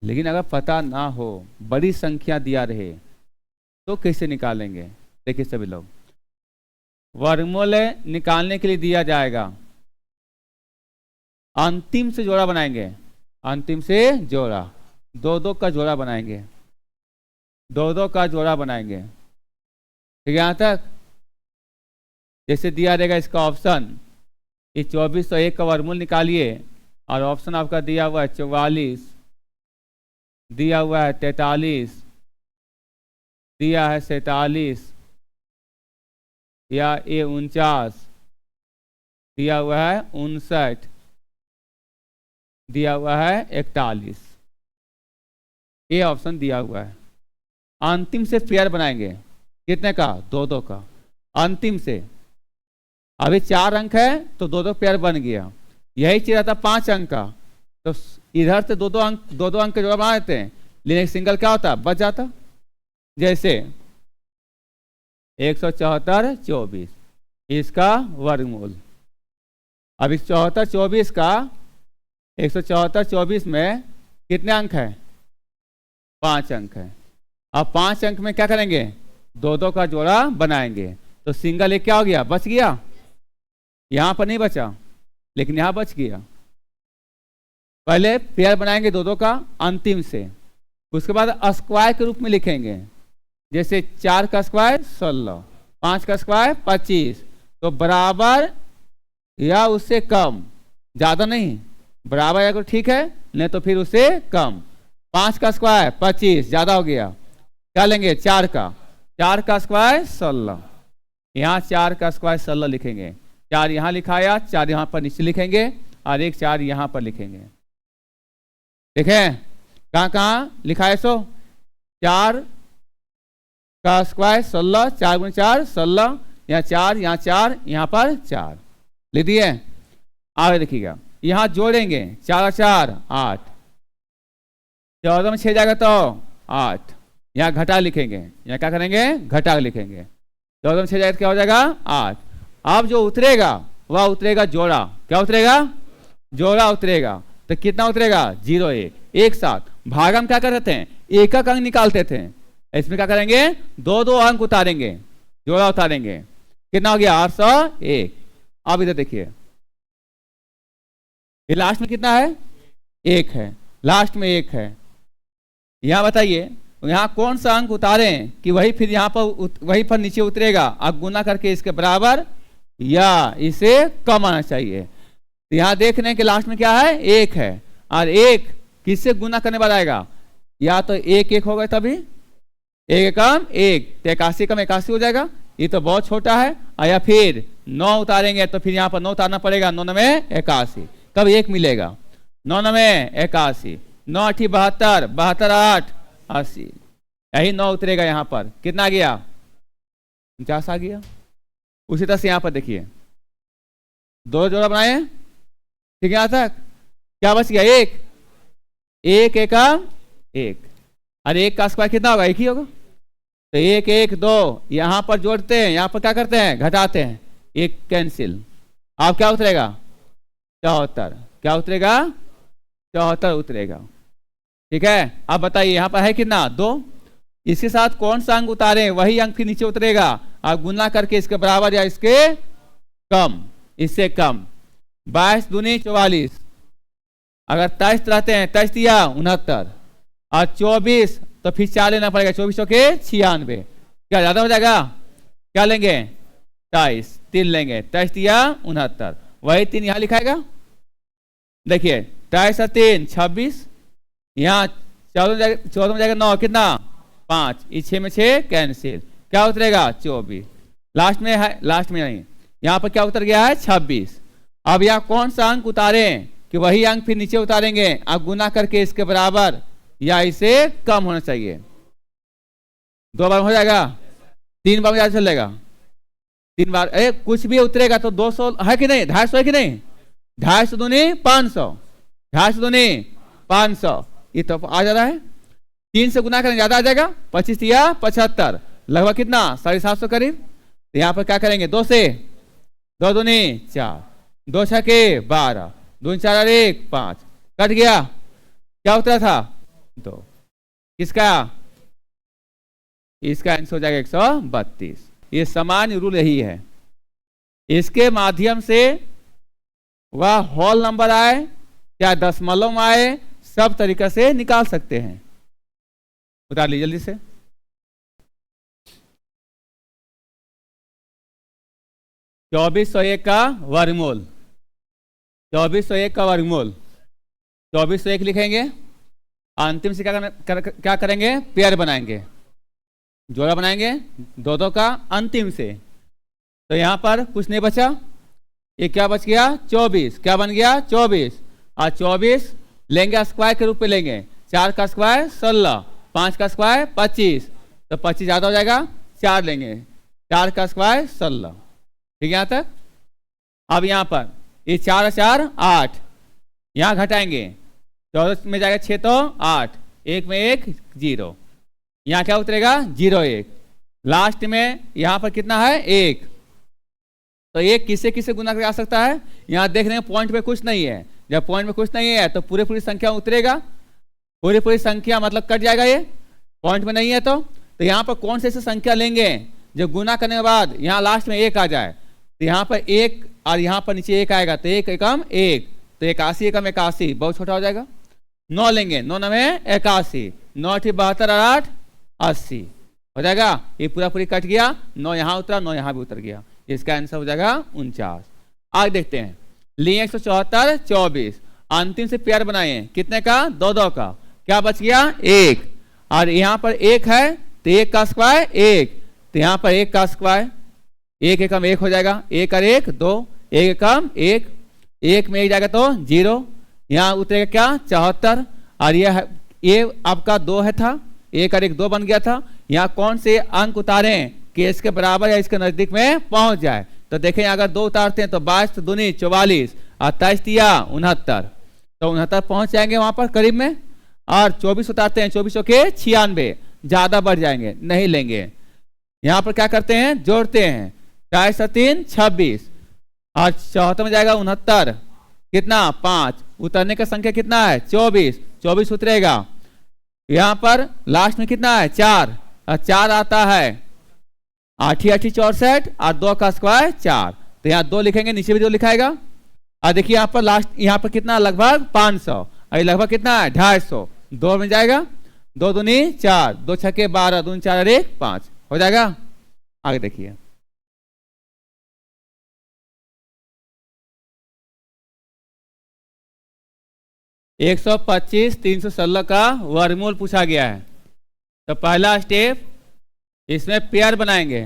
लेकिन अगर पता ना हो, बड़ी संख्या दिया रहे, तो कैसे निकालेंगे? देखिए सभी लोग, वर्गमूल निकालने के लिए दिया जाएगा, अंतिम से जोड़ा बनाएंगे, अंतिम से जोड़ा, 2 2 का जोड़ा बनाएंगे, 2 2 का जोड़ा बनाएंगे। ठीक है, यहाँ तक जैसे दिया रहेगा इसका ऑप्शन, ये 2401 का वर्गमूल निकालिए, और ऑप्शन आपका दिया हुआ है 44, दिया हुआ है 43, दिया है 47, या ये 49, दिया हुआ है 59, दिया हुआ है 41, ये ऑप्शन दिया हुआ है। अंतिम से पेयर बनाएंगे, कितने का? 2 2 का, अंतिम से। अभी 4 अंक है तो 2 2 पेयर बन गया, यही चाहिए था 5 अंक का, तो इधर से 2 2 अंक, 2 2 अंक के जोड़ा बना देते हैं, लेकिन एक सिंगल क्या होता? बच जाता। जैसे 174 24, इसका वर्गमूल। अब इस 74 24 का 174 24 में कितने अंक है? 5 अंक है। अब 5 अंक में क्या करेंगे? 2 2 का जोड़ा बनाएंगे, तो सिंगल एक क्या हो गया? बच गया। यहां पर नहीं बचा, लेकिन यहां बच गया। पहले पेयर बनाएंगे 2 2 का अंतिम से, उसके बाद स्क्वायर के रूप में लिखेंगे। जैसे 4 का स्क्वायर 16, 5 का स्क्वायर 25, तो बराबर या उससे कम, ज्यादा नहीं, बराबर या तो ठीक है, नहीं तो फिर उससे कम। 5 का स्क्वायर 25, ज्यादा हो गया, क्या लेंगे? 4 का, 4 का स्क्वायर 16, यहाँ 4 का स्क्वायर 16 लिखेंगे। 4 यहाँ लिखाया, 4 यहाँ पर नीचे लिखेंगे, और एक 4 यहाँ पर लिखेंगे। देखें कहाँ कहाँ लिखा है? 4 का स्क्वायर 16, 4 गुणे 4 16, यहाँ 4, यहाँ 4, यहाँ पर 4 लिख दिए। आगे देखिएगा, यहाँ जोड़ेंगे, 4 और 4 8, 14 में 6 जाएगा तो 8, यहाँ घटा लिखेंगे, यहाँ क्या करेंगे? घटा लिखेंगे। 14 में 6 जाएगा तो क्या हो जाएगा? 8। अब जो उतरेगा वह उतरेगा जोड़ा, क्या उतरेगा? जोड़ा उतरेगा। तो कितना उतरेगा? 0 1, एक साथ। भाग हम क्या करते थे? एक एक अंक निकालते थे, इसमें क्या करेंगे? 2 2 अंक उतारेंगे, जोड़ा उतारेंगे। कितना हो गया? 801। अब इधर देखिए, ये लास्ट में कितना है? 1 है, लास्ट में 1 है, यहाँ बताइए यहाँ कौन सा अंक उतारें कि वही फिर यहाँ पर वही पर नीचे उतरेगा, अब गुना करके इसके बराबर या इसे कम आना चाहिए। तो यहाँ देख रहे हैं कि लास्ट में क्या है, एक है, और एक किससे गुना करने वाला आएगा, या तो एक एक होगा तभी एक कम एक, तो 81 कम 81 हो जाएगा, ये तो बहुत छोटा है। या फिर 9 उतारेंगे तो फिर यहाँ पर 9 उतारना पड़ेगा, 9 में 81, कब एक मिलेगा, 9 में 81, 9 8 72, 72 8 80, यही 9 उतरेगा। यहाँ पर कितना आ गया, 49 आ गया। उसी तरह से यहाँ पर देखिए दो जोड़ा बनाए, ठीक है, यहाँ तक क्या बच गया, एक एक एक एक, अरे एक का स्क्वायर कितना होगा, एक ही होगा, तो एक एक दो यहां पर जोड़ते हैं, यहां पर क्या करते हैं, घटाते हैं, एक कैंसिल, अब क्या उतरेगा 74, क्या उतरेगा 74 उतरेगा, ठीक है। अब बताइए यहां पर है कितना, 2, इसके साथ कौन सा अंक उतारे वही अंक फिर नीचे उतरेगा, अब गुना करके इसके बराबर या इसके कम, इससे कम, 22 दूनी 44, अगर 23 रहते हैं 23 दिया 69, और 24 तो फिर 4 लेना पड़ेगा, 24 के 96, क्या ज्यादा हो जाएगा, क्या लेंगे 23, 3 लेंगे, 23 दिया 69, वही 3 यहां लिखाएगा, देखिए 23 और 3 26, यहाँ 14 में जाएगा 9, कितना 5, इस 6 में 6 कैंसिल, क्या उतरेगा 24, लास्ट में है, लास्ट में नहीं, यहाँ पर क्या उतर गया है 26। अब यहाँ कौन सा अंक उतारें कि वही अंक फिर नीचे उतारेंगे, अब गुना करके इसके बराबर या इसे कम होना चाहिए, 2 बार हो जाएगा, 3 बार में ज्यादा चलेगा, 3 बार, कुछ भी उतरेगा तो 200 है कि नहीं, 250 है कि नहीं, 250 दूनी 500, 250 दूनी 500, ये तो आ जा रहा है, 3 से गुना करें ज्यादा आ जाएगा, 25 या 75, लगभग कितना 750 करीब। तो यहाँ पर क्या करेंगे, 2 से 2 दूनी 4, 2 छके 12, 2 4 1 5, कट गया, क्या उतरा था 2, किसका, इसका आंसर हो जाएगा 132। ये सामान्य रूल यही है, इसके माध्यम से वह होल नंबर आए क्या दशमलव में आए, सब तरीके से निकाल सकते हैं। उतार लीजिए जल्दी से, चौबीस 101 का वर्गमूल, 2401 का वर्गमूल 2401 लिखेंगे, अंतिम से क्या करेंगे, पेयर बनाएंगे, जोड़ा बनाएंगे 2 का अंतिम से, तो यहां पर कुछ नहीं बचा, ये क्या बच गया 24, क्या बन गया 24, और 24 लेंगे स्क्वायर के रूप में लेंगे, 4 का स्क्वायर 16, 5 का स्क्वायर 25, तो 25 ज्यादा हो जाएगा, 4 लेंगे, 4 का स्क्वायर 16, ठीक है यहाँ तक। अब यहाँ पर ये 4 और 4 8, यहाँ घटाएंगे, 14 में जाएगा 6 तो 8, 1 में 1 0, यहाँ क्या उतरेगा 0 1, लास्ट में यहाँ पर कितना है 1, तो 1 किससे किससे गुना कर आ सकता है, यहाँ देख रहे हैं पॉइंट में कुछ नहीं है, जब पॉइंट में कुछ नहीं है तो पूरी संख्या उतरेगा, पूरी संख्या मतलब कट जाएगा, ये पॉइंट में नहीं है तो यहाँ पर कौन से संख्या लेंगे जो गुना करने के बाद यहाँ लास्ट में 1 आ जाए, तो यहाँ पर 1 और यहाँ पर नीचे 1 आएगा, तो 1 एकम 1, तो 81 एकम 81 बहुत छोटा हो जाएगा, 9 लेंगे, 9 में 81, 9 72 8 80 हो जाएगा, ये पूरी कट गया, 9 यहाँ उतरा, 9 यहाँ भी उतर गया, इसका आंसर हो जाएगा 49। आगे देखते हैं, लिए 174 24, अंतिम से पेयर बनाए कितने का 2 का, क्या बच गया 1, और यहाँ पर 1 है तो 1 का स्क्वायर 1, तो यहाँ पर 1 का स्क्वायर 1 एकम 1 हो जाएगा, 1 और 1 2, 1 एकम 1, 1 में 1 जाएगा तो 0, यहाँ उतरेगा क्या 74, और ये आपका 2 है था, 1 और 1 2 बन गया था, यहाँ कौन से अंक उतारें कि इसके बराबर या इसके नजदीक में पहुंच जाए, तो देखें अगर 2 उतारते हैं तो 22 दूनी 44, और 23 या 69, तो 69 पहुंच जाएंगे वहां पर करीब में, और 24 उतारते हैं 24 के 96, ज्यादा बढ़ जाएंगे, नहीं लेंगे, यहाँ पर क्या करते हैं जोड़ते हैं, 4 और 3 26, और 74 में जाएगा 69, कितना 5, उतरने का संख्या कितना है 24 उतरेगा, यहाँ पर लास्ट में कितना है 4, और 4 आता है 8 8 64, और 2 का स्क्वायर 4, तो यहाँ 2 लिखेंगे, नीचे भी 2 लिखाएगा, और देखिए यहाँ पर लास्ट यहाँ पर कितना लगभग 500, और लगभग कितना है 250, 2 में जाएगा, 2 दूनी 4, 2 छक्के 12, 2 4 और 1 5 हो जाएगा। आगे देखिए, एक 125 316 का वर्गमूल पूछा गया है। तो पहला स्टेप, इसमें पेयर बनाएंगे,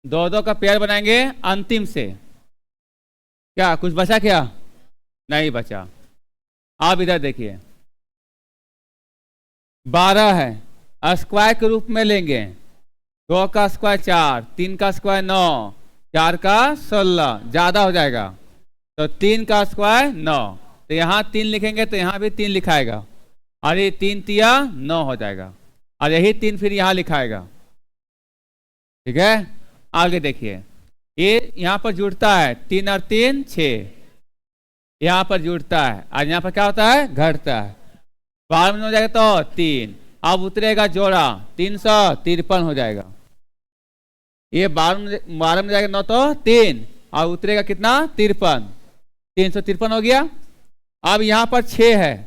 2 का पेयर बनाएंगे अंतिम से। क्या कुछ बचा क्या? नहीं बचा। आप इधर देखिए, 12 है, स्क्वायर के रूप में लेंगे। 2 का स्क्वायर 4, 3 का स्क्वायर 9, 4 का 16, ज्यादा हो जाएगा। तो 3 का स्क्वायर 9, तो यहाँ 3 लिखेंगे तो यहाँ भी 3 लिखाएगा, और ये 3 तिया 9 हो जाएगा, और यही 3 फिर यहाँ लिखाएगा। ठीक है, आगे देखिए, ये यहाँ पर जुड़ता है, 3 और 3 6, यहाँ पर जुड़ता है, और यहाँ पर क्या होता है? घटता है। 12 में हो जाएगा तो 3, अब उतरेगा जोड़ा, 353 हो जाएगा। ये 12 में जाएगा 9 तो 3, और उतरेगा कितना? 53, 353 हो गया। अब यहाँ पर 6 है,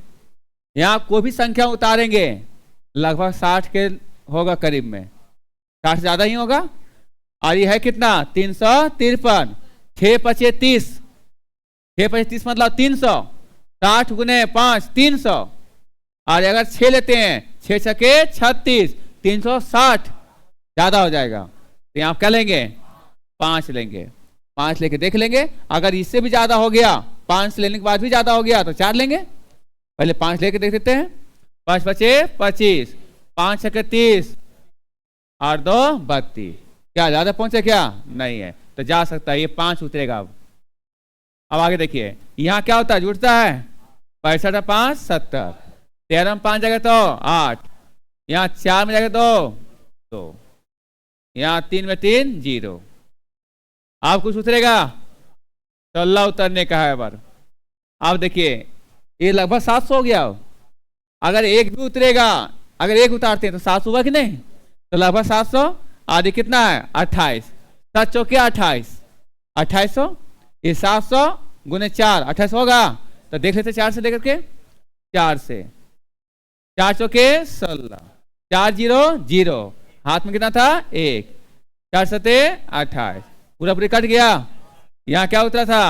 यहाँ कोई भी संख्या उतारेंगे लगभग 60 के होगा, करीब में 60 ज्यादा ही होगा। और ये है कितना? 353, 6 5 30, 6 5 30 मतलब 300, 60 गुने 5 300, और अगर 6 लेते हैं, 6 छके 36, 360 ज्यादा हो जाएगा। तो यहाँ क्या लेंगे? 5 लेंगे, 5 लेके देख लेंगे, अगर इससे भी ज्यादा हो गया, 5 लेने के बाद भी ज्यादा हो गया तो 4 लेंगे। पहले 5 लेके देख देते हैं। 5 5 25, 5 छके 30, और 2 32, क्या ज्यादा पहुंचे? क्या नहीं है, तो जा सकता है, ये 5 उतरेगा। अब आगे देखिए, यहाँ क्या होता है? जुड़ता है, 65 5 70, 13 में 5 जाएगा तो 8, यहाँ 4 में जाएगा तो यहाँ 3 में 3 0। आप कुछ उतरेगा? 16 उतरने का है बार। आप देखिए, ये लगभग 700 हो गया। अगर एक भी उतरेगा, अगर एक उतारते हैं तो 700 हुआ कि नहीं? तो लगभग 700, आदि कितना है? 28, 7 चौके 28, 2800, ये 700 गुने 4 28 होगा। तो देख लेते 4 से लेकर के, 4 से 4 चौके 16, 4 0 0, हाथ में कितना था? 1, 4 7 28, पूरा पूरी कट गया। यहाँ क्या उतरा था?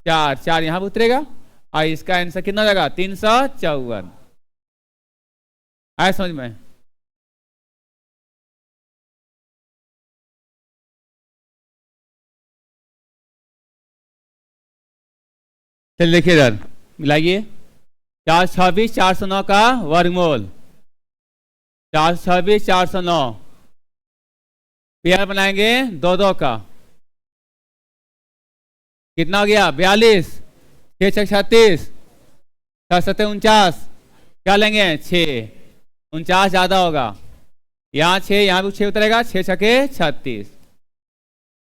4, 4 यहाँ भी उतरेगा, और इसका आंसर कितना लगा? 354। आया समझ में? चलिए देखिए इधर मिलाइए, 426 409 का वर्गमूल, 426 409 पेयर बनाएंगे 2 का, कितना हो गया? 42, 6 6 36, 7 7 49, क्या लेंगे? 6, 49 ज्यादा होगा, यहाँ 6, यहाँ भी 6 उतरेगा, 6 छके 36,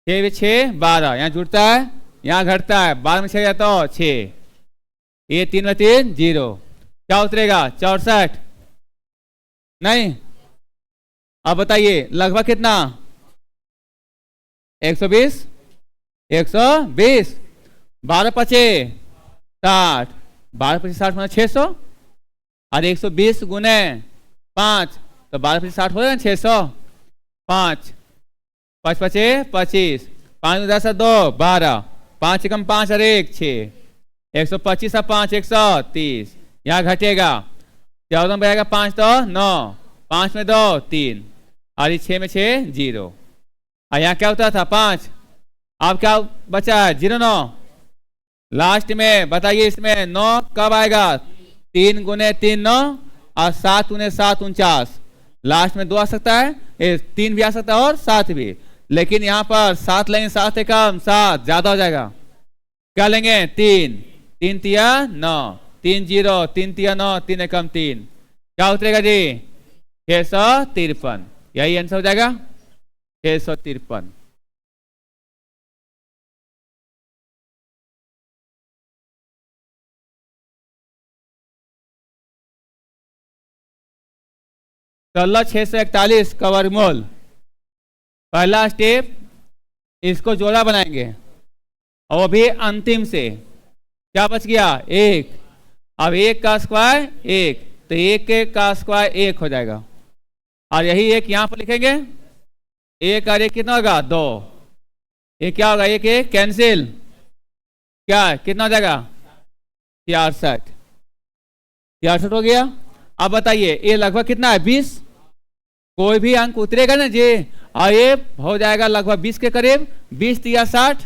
6 भी 6 12, यहाँ जुड़ता है, यहाँ घटता है, 12 में 6 जाता हो 6, ये 3 में 3 0, क्या उतरेगा? 64 नहीं। अब बताइए लगभग कितना? 120, 120, 12 5 60, 12 5 60 मतलब 600, और 120 गुने 5, तो 12 5 60 हो जाएगा 600, 5 5 5 25, 5 10 2 12, 5 कम 5 और 1 6, 125 और 5 130, यहाँ घटेगा, 14 में बचेगा 5 तो 9, 5 में 2 3, और ये 6 में 6 0, और यहाँ क्या होता था? 5, अब क्या बचा है? 0 9, लास्ट में बताइए इसमें 9 कब आएगा? 3 गुने 3 9, और 7 गुने 7 49, लास्ट में 2 आ सकता है, 3 भी आ सकता है और 7 भी, लेकिन यहाँ पर 7 लेंगे, 7 से कम 7 ज्यादा हो जाएगा, क्या लेंगे? 3, 3 तिया 9, 3 0, 3 तिया 9, 3 कम 3, क्या उतरेगा जी? 653, यही आंसर हो जाएगा, 653। सोलह 641 का वर्गमूल, पहला स्टेप, इसको जोड़ा बनाएंगे, और वो भी अंतिम से, क्या बच गया? 1, अब 1 का स्क्वायर 1, तो एक का स्क्वायर 1 हो जाएगा, और यही एक यहाँ पर लिखेंगे, 1 और 1 कितना होगा 2, ये क्या होगा 1 1 कैंसिल, क्या कितना हो जाएगा 66, 66 हो गया। अब बताइए ये लगभग कितना है 20, कोई भी अंक उतरेगा ना जी, और ये हो जाएगा लगभग 20 के करीब, 20 तिया 60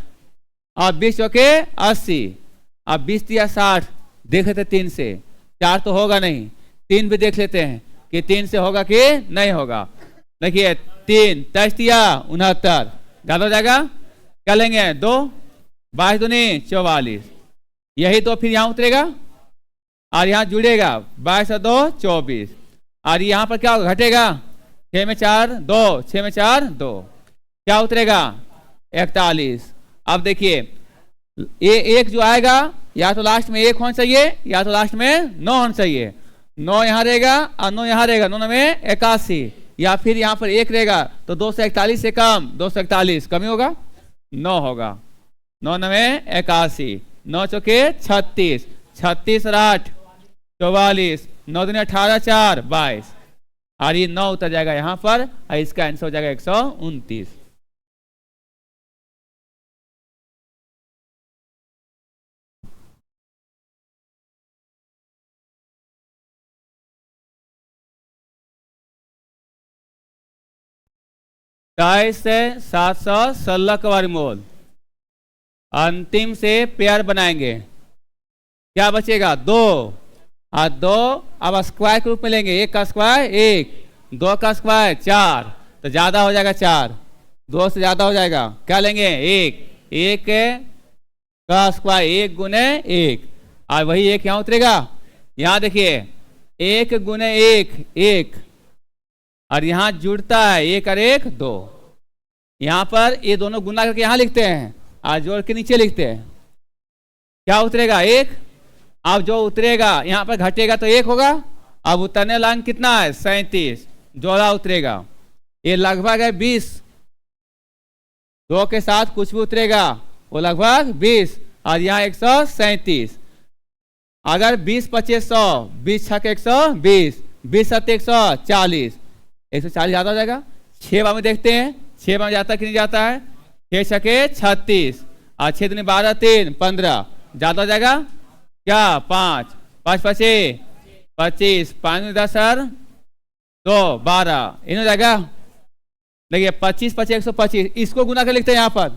और 20 चौके 80। अब 20 तिया 60 देख लेते 3 से, 4 तो होगा नहीं, 3 भी देख लेते हैं कि 3 से होगा कि नहीं होगा। देखिए 3 23 तिया 69, ज्यादा हो जाएगा, क्या लेंगे 2, 22 दूनी 44, यही तो फिर यहाँ उतरेगा और यहाँ जुड़ेगा, 22 और 2 24, और यहाँ पर क्या होगा घटेगा, 6 में 4 2, 6 में 4 2, क्या उतरेगा 41। अब देखिए ये एक जो आएगा या तो लास्ट में 1 होना चाहिए या तो लास्ट में 9 होना चाहिए, 9 यहाँ रहेगा और 9 यहाँ रहेगा, 9 में 81, या फिर यहाँ पर 1 रहेगा तो 241 से कम, 241 कमी होगा 9 होगा, 9 में 81, 9 चौके 36, 36 और 8 44, 9 दूनी 18 4 22, और ये 9 उतर जाएगा यहाँ पर, और इसका आंसर हो जाएगा 129। से 716 का वर्गमूल, अंतिम से पेयर बनाएंगे, क्या बचेगा 2 और 2 अब स्क्वायर के रूप में लेंगे, 1 का स्क्वायर 1, 2 का स्क्वायर 4, तो ज्यादा हो जाएगा 4, 2 से ज्यादा हो जाएगा, क्या लेंगे 1, 1 का स्क्वायर 1 गुने 1, और वही 1 यहाँ उतरेगा, यहाँ देखिए 1 गुने 1 1, और यहाँ जुड़ता है 1 और 1 2, यहाँ पर ये दोनों गुना करके यहाँ लिखते हैं और जोड़ के नीचे लिखते हैं, क्या उतरेगा 1, अब जो उतरेगा यहाँ पर घटेगा तो 1 होगा, अब उतरने वाला अंक कितना है 37, जोड़ा उतरेगा, ये लगभग है 20, 2 के साथ कुछ भी उतरेगा वो लगभग 20, और यहाँ 137, अगर 20 25 100, 20 छक 120, 20 7 140, 140 ज्यादा हो जाएगा, 6 बार में देखते हैं 6 बार जाता है कि नहीं जाता है, 6 छके 36 और 6 दूनी 12 3 15, ज्यादा हो जाएगा क्या 5 5 25 25, 5 10 2 12, इन हो जाएगा। देखिए 25 25 125, इसको गुना कर लिखते हैं यहाँ पर,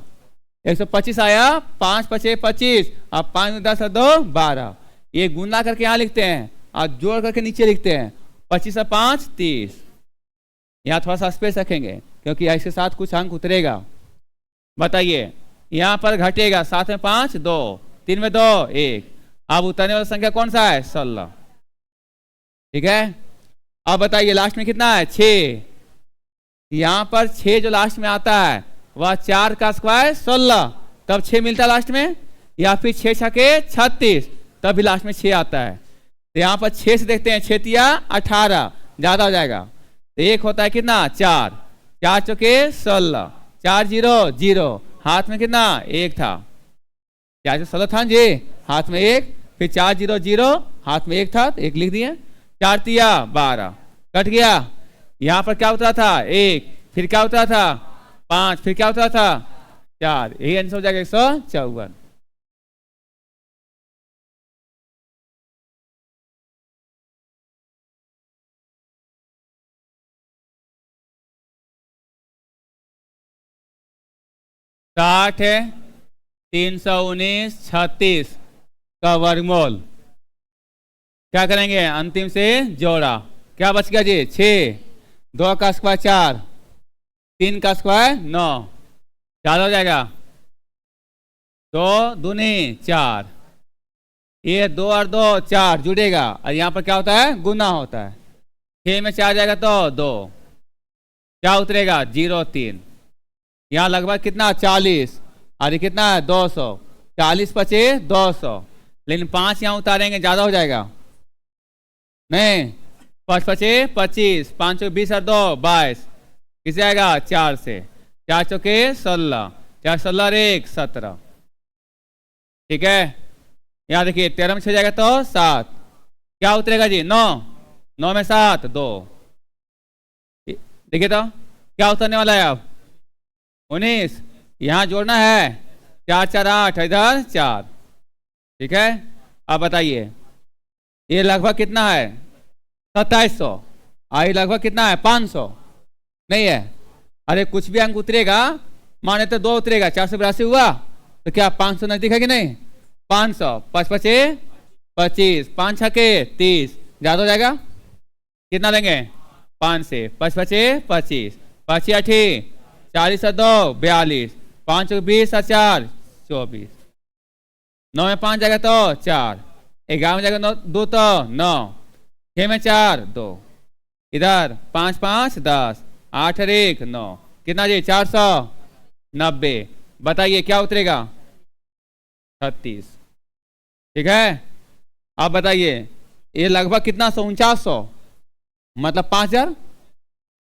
125 आया, 5 25 25 और 5 10 2 12, ये गुना करके यहाँ लिखते हैं और जोड़ करके नीचे लिखते हैं, 25 और 5 30, यहाँ थोड़ा सा स्पेस रखेंगे क्योंकि इसके साथ कुछ अंक उतरेगा। बताइए यहाँ पर घटेगा 7 में 5 2, 3 में 2 1, अब उतरने वाला संख्या कौन सा है 16, ठीक है। अब बताइए लास्ट में कितना है 6, यहाँ पर 6 जो लास्ट में आता है वह 4 का स्क्वायर 16, तब 6 मिलता है लास्ट में, या फिर 6 छके 36 तब भी लास्ट में 6 आता है, तो यहाँ पर 6 से देखते हैं 6 तिया 18, ज्यादा हो जाएगा, तो 1 होता है कितना 4, 4 चौके 16, 4 0 0, हाथ में कितना 1 था, 4 16 था जी, हाथ में 1, फिर 4 0 0, हाथ में 1 था तो 1 लिख दिए, 4 तिया 12, कट गया, यहाँ पर क्या उतरा था 1, फिर क्या उतरा था 5, फिर क्या उतरा था 4, यही आंसर हो जाएगा 154। साठ है 319 36 का वर्गमूल, क्या करेंगे अंतिम से जोड़ा, क्या बच गया जी 6, 2 का स्क्वायर 4, 3 का स्क्वायर 9, चार हो जाएगा, 2 दूनी 4, ये 2 और 2 4 जुड़ेगा, और यहाँ पर क्या होता है गुना होता है, 6 में 4 जाएगा तो 2, क्या उतरेगा 0 3, यहाँ लगभग कितना 40, और ये कितना है 200, 40 25 200, लेकिन 5 यहाँ उतारेंगे ज्यादा हो जाएगा, नहीं 5 25 25, 5 20 और 2 22, किसे आएगा 4 से, 4 चौके 16, 4 16 और 1 17, ठीक है। यहाँ देखिए 13 में 6 जाएगा तो 7, क्या उतरेगा जी 9, 9 में 7 2। देखिए तो क्या उतरने वाला है अब 19। यहाँ जोड़ना है 4 4 8, इधर 4। ठीक है, अब बताइए ये लगभग कितना है 2700। आई लगभग कितना है 500 नहीं है। अरे कुछ भी अंक उतरेगा, माने तो 2 उतरेगा, 482 हुआ तो क्या 500 नजदीक है कि नहीं। 500 5 पचे 25, 5 छके 30, ज्यादा हो जाएगा। कितना लेंगे 5 से 5 पचे 25, 5 8 40 2 42, 5 20 4 24, 9 में 5 जाएगा तो 4, 11 में जाएगा 2 तो 9, 6 में 4 2, इधर 5 5 10, 8 और 1 9, कितना जी 490। बताइए क्या उतरेगा 36। ठीक है, अब बताइए ये लगभग कितना 4900 मतलब 5000,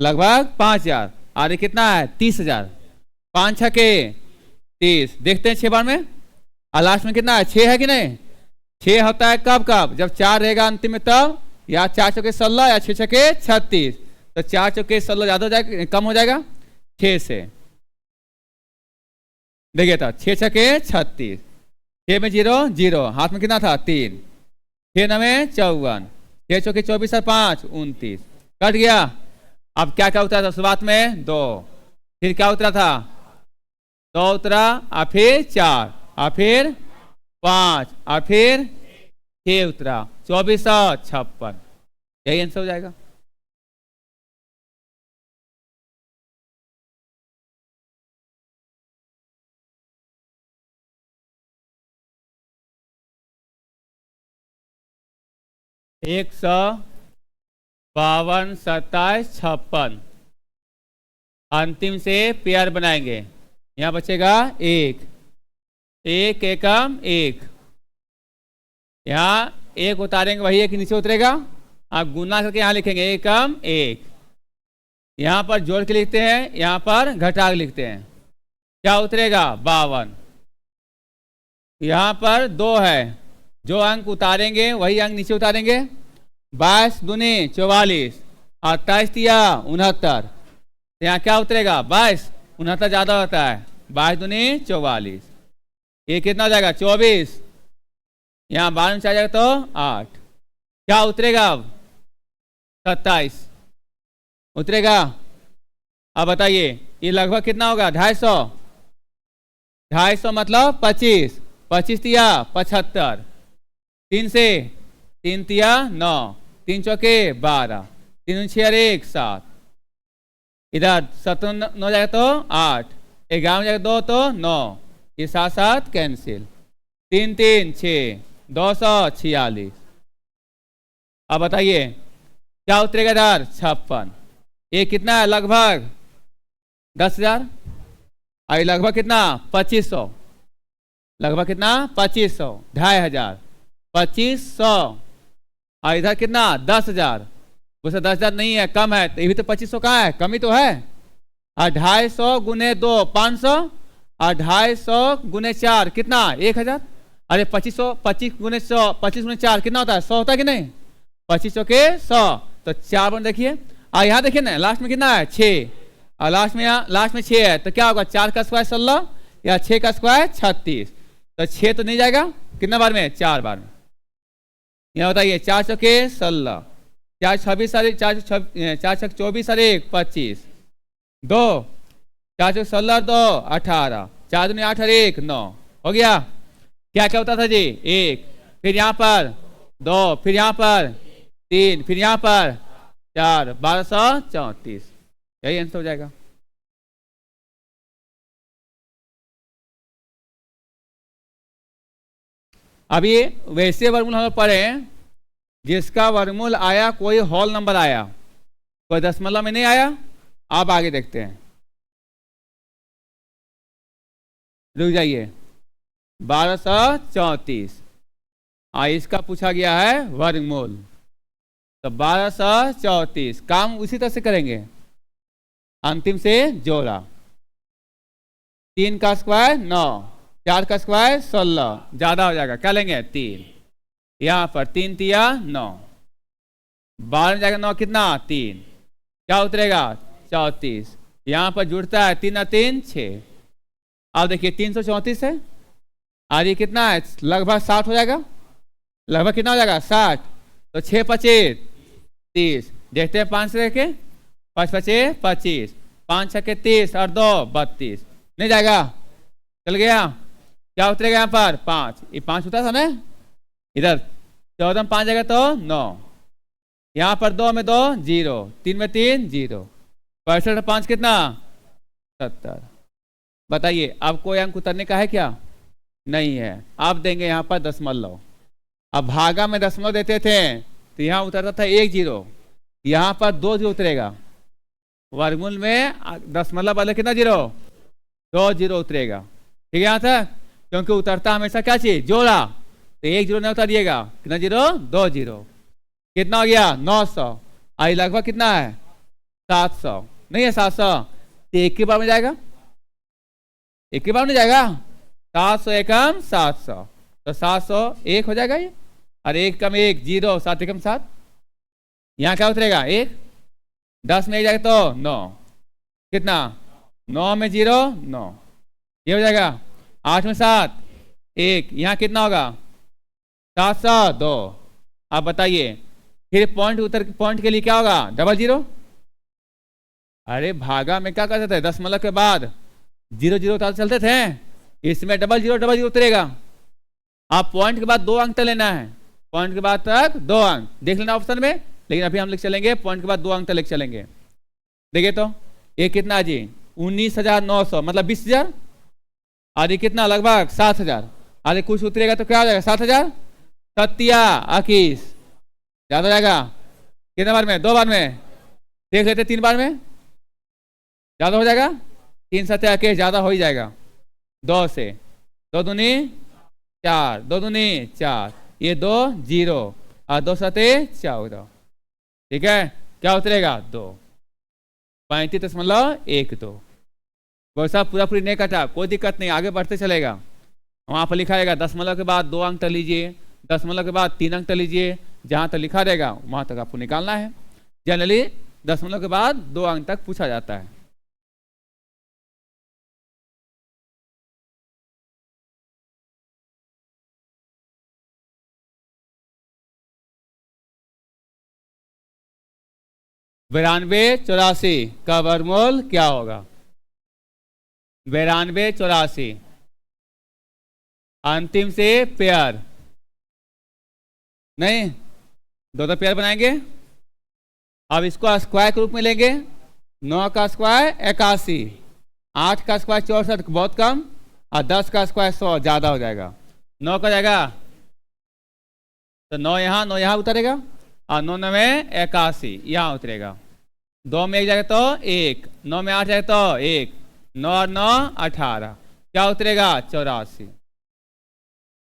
लगभग 5000। और ये कितना है 30000। 5 छके 30, देखते हैं 6 बार में। और लास्ट में कितना है 6 है कि नहीं। 6 होता है कब कब, जब 4 रहेगा अंतिम में तब, या 4 चौके 16 या 6 छके 36। तो 4 चौके 16 ज्यादा हो जाएगा, कम हो जाएगा 6 से। देखिए था 6 छके 36, 6 में 0 0, हाथ में कितना था 3, 6 9 में 54, 6 चौके 24 और 5 29, कट गया। अब क्या क्या उतरा था शुरुआत में 2, फिर क्या उतरा था 2 उतरा, और फिर 4, और फिर 5, और फिर 6 उतरा, 2456। यही आंसर हो जाएगा। एक 152 27 56, अंतिम से पेयर बनाएंगे। यहाँ बचेगा 1 1 एकम 1, यहाँ 1 उतारेंगे वही 1 नीचे उतरेगा। आप गुना करके यहाँ लिखेंगे एकम 1, यहाँ पर जोड़ के लिखते हैं, यहाँ पर घटा के लिखते हैं। क्या उतरेगा 52। यहाँ पर 2 है, जो अंक उतारेंगे वही अंक नीचे उतारेंगे। 22 दूनी 44, 28 तिया 69, यहाँ क्या उतरेगा 22, 69 ज्यादा होता है। 22 दूनी 44, ये कितना हो जाएगा 24, यहाँ 12 में जाएगा तो 8। क्या उतरेगा अब 27 उतरेगा। अब बताइए ये लगभग कितना होगा 250, 250 मतलब 25, 25 तिया 75, 3 से 3 तिया 9, 3 चौके 12, 3 6 और 1 7, इधर 7 9 जाएगा तो 8, 11 में जाएगा 2 तो 9, ये 7 7 कैंसिल, 3 3 6 246। अब बताइए क्या उतरेगा इधर 56, ये कितना है लगभग 10,000, और लगभग कितना 2500, लगभग कितना 2500, 2500, 2500, और इधर कितना 10,000। वैसे 10,000 नहीं है, कम है, तो ये भी तो 2500 कहाँ है, कमी तो है। और 250 गुने 2 500, और 250 गुने 4 कितना 1000। अरे 2500, 25 गुने 100, 25 गुने 4 कितना होता है 100 होता है कि नहीं। 2500 के 100, तो 4 बन देखिए। और यहाँ देखिए ना लास्ट में कितना है 6, और लास्ट में यहाँ लास्ट में 6 है, तो क्या होगा 4 का स्क्वायर 16 या 6 का स्क्वायर 36। तो 6 तो नहीं जाएगा, कितना बार में 4 बार में। यहाँ बताइए 4 चौके 16, 4 26 सारे 4 4 24 सारे 1 25, 2 4 चौके 16 2 18, 4 दूनी 8 और 1 9 हो गया। क्या क्या होता था जी 1, फिर यहाँ पर 2, फिर यहाँ पर 3, फिर यहाँ पर 4, 1234। यही आंसर हो जाएगा। अभी वैसे वर्गमूल हम पढ़े जिसका वर्गमूल आया कोई होल नंबर आया, कोई दशमलव में नहीं आया। आप आगे देखते हैं, रुक जाइए। 1234 इसका पूछा गया है वर्गमूल, तो 1234 काम उसी तरह से करेंगे, अंतिम से जोड़ा। 3 का स्क्वायर 9, 4 का स्क्वायर 16, ज्यादा हो जाएगा, क्या लेंगे 3, यहाँ पर 3 तिया 9, 12 में जाएगा 9 कितना 3, क्या उतरेगा 34। यहाँ पर जुड़ता है 3 और 3 6। अब देखिए 334 है और ये कितना है लगभग 60 हो जाएगा, लगभग कितना हो जाएगा 60। तो 6 25 30, देखते हैं 5 से के 5 25 25, 5 6 के 30 और 2 32, नहीं जाएगा, चल गया, क्या उतरेगा यहाँ पर 5, ये 5 उतरा था ना, इधर 14 में 5 जाएगा तो 9, यहाँ पर 2 में 2 0, 3 में 3 0, 65 5 कितना 70। बताइए अब कोई अंक उतरने का है क्या, नहीं है। अब देंगे यहाँ पर दशमलव, अब भागा में दशमलव देते थे तो यहाँ उतरता था 1 0, यहाँ पर 2 0 उतरेगा, वर्गमूल में दशमलव बदले कितना 0 2 0 उतरेगा, ठीक है यहाँ तक, क्योंकि उतरता हमेशा क्या चीज जोड़ा, तो 1 0 नहीं उतारिएगा, कितना 0 2 0, कितना हो गया 900, आई लगभग कितना है 700, नहीं है 700, तो एक के बार में जाएगा, एक के बार में जाएगा, 700 एकम 700, तो 700 1 हो जाएगा ये, और 1 कम 1 0, 7 एकम 7, यहाँ क्या उतरेगा 1, 10 में 1 जाएगा तो 9, कितना 9 में 0 9, ये हो जाएगा, 8 में 7 1, यहाँ कितना होगा 702। आप बताइए फिर पॉइंट के लिए क्या होगा डबल 0, अरे भागा में क्या करते थे दशमलव के बाद 0 0 उतार चलते थे, इसमें डबल जीरो उतरेगा। आप पॉइंट के बाद 2 अंक तक लेना है, पॉइंट के बाद तक 2 अंक देख लेना ऑप्शन में, लेकिन अभी हम लिख चलेंगे पॉइंट के बाद 2 अंक तक लिख चलेंगे। देखिए तो ये कितना जी 19,900 मतलब 20,000, और ये कितना लगभग 7,000, अरे कुछ उतरेगा तो क्या हो जाएगा 7,000 सत्या 21, ज्यादा जाएगा कितने बार में 2 बार में, देख लेते 3 बार में ज्यादा हो जाएगा, 3 सत्या 21 ज्यादा हो ही जाएगा, 2 से 2 दूनी 4, 2 दूनी 4, ये 2 0 और 2 सते 14, ठीक है, क्या उतरेगा 2, 35.12। वैसा पूरा पूरी नहीं कटा, कोई दिक्कत नहीं, आगे बढ़ते चलेगा। वहां पर लिखा रहेगा दशमलव के बाद 2 अंक तक लीजिए, दशमलव के बाद 3 अंक तक लीजिए, जहां तक लिखा रहेगा वहां तक आपको निकालना है। जनरली दशमलव के बाद 2 अंक तक पूछा जाता है। बिरानवे 84 का वर्गमूल क्या होगा, 92 84 अंतिम से पेयर नहीं, 2 पेयर बनाएंगे। अब इसको स्क्वायर के रूप में लेंगे, 9 का स्क्वायर 81, 8 का स्क्वायर 64 बहुत कम, और 10 का स्क्वायर 100 ज्यादा हो जाएगा, 9 का जाएगा तो 9 यहाँ उतरेगा, और 9 में 81 यहाँ उतरेगा, 2 में 1 जाएगा तो 1, 9 में 8 जाएगा तो 1, 9 और 9 18, क्या उतरेगा 84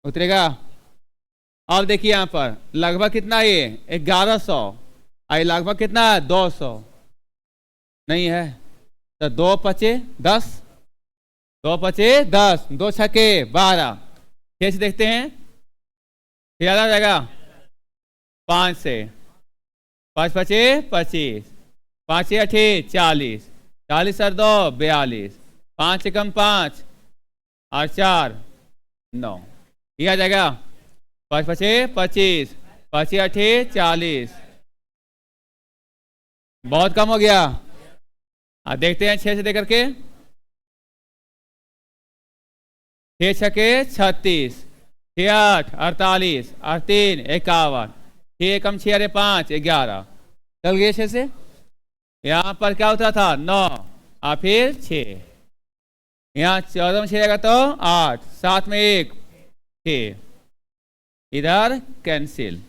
उतरेगा। अब देखिए यहाँ पर लगभग कितना ये 1100, आई लगभग कितना 200 नहीं है, तो 2 पचे 10, 2 पचे 10, 2 छके 12, 6 से देखते हैं ज्यादा हो जाएगा, 5 से 5 पचे 25, 5 8 40, 40 और 2 42, 5 कम 5 और 4 9, ये आ जाएगा 5 पचे 25, 5 8 40, बहुत कम हो गया। अब देखते हैं 6 से देकर के, 6 छके 36, 6 8 48 और 3 51, 6 कम 6 अरे 5 11, चल गए 6 से। यहाँ पर क्या होता था 9 और फिर 6, यहाँ 14 में 6 जाएगा तो 8, 7 में 1 6, इधर कैंसिल,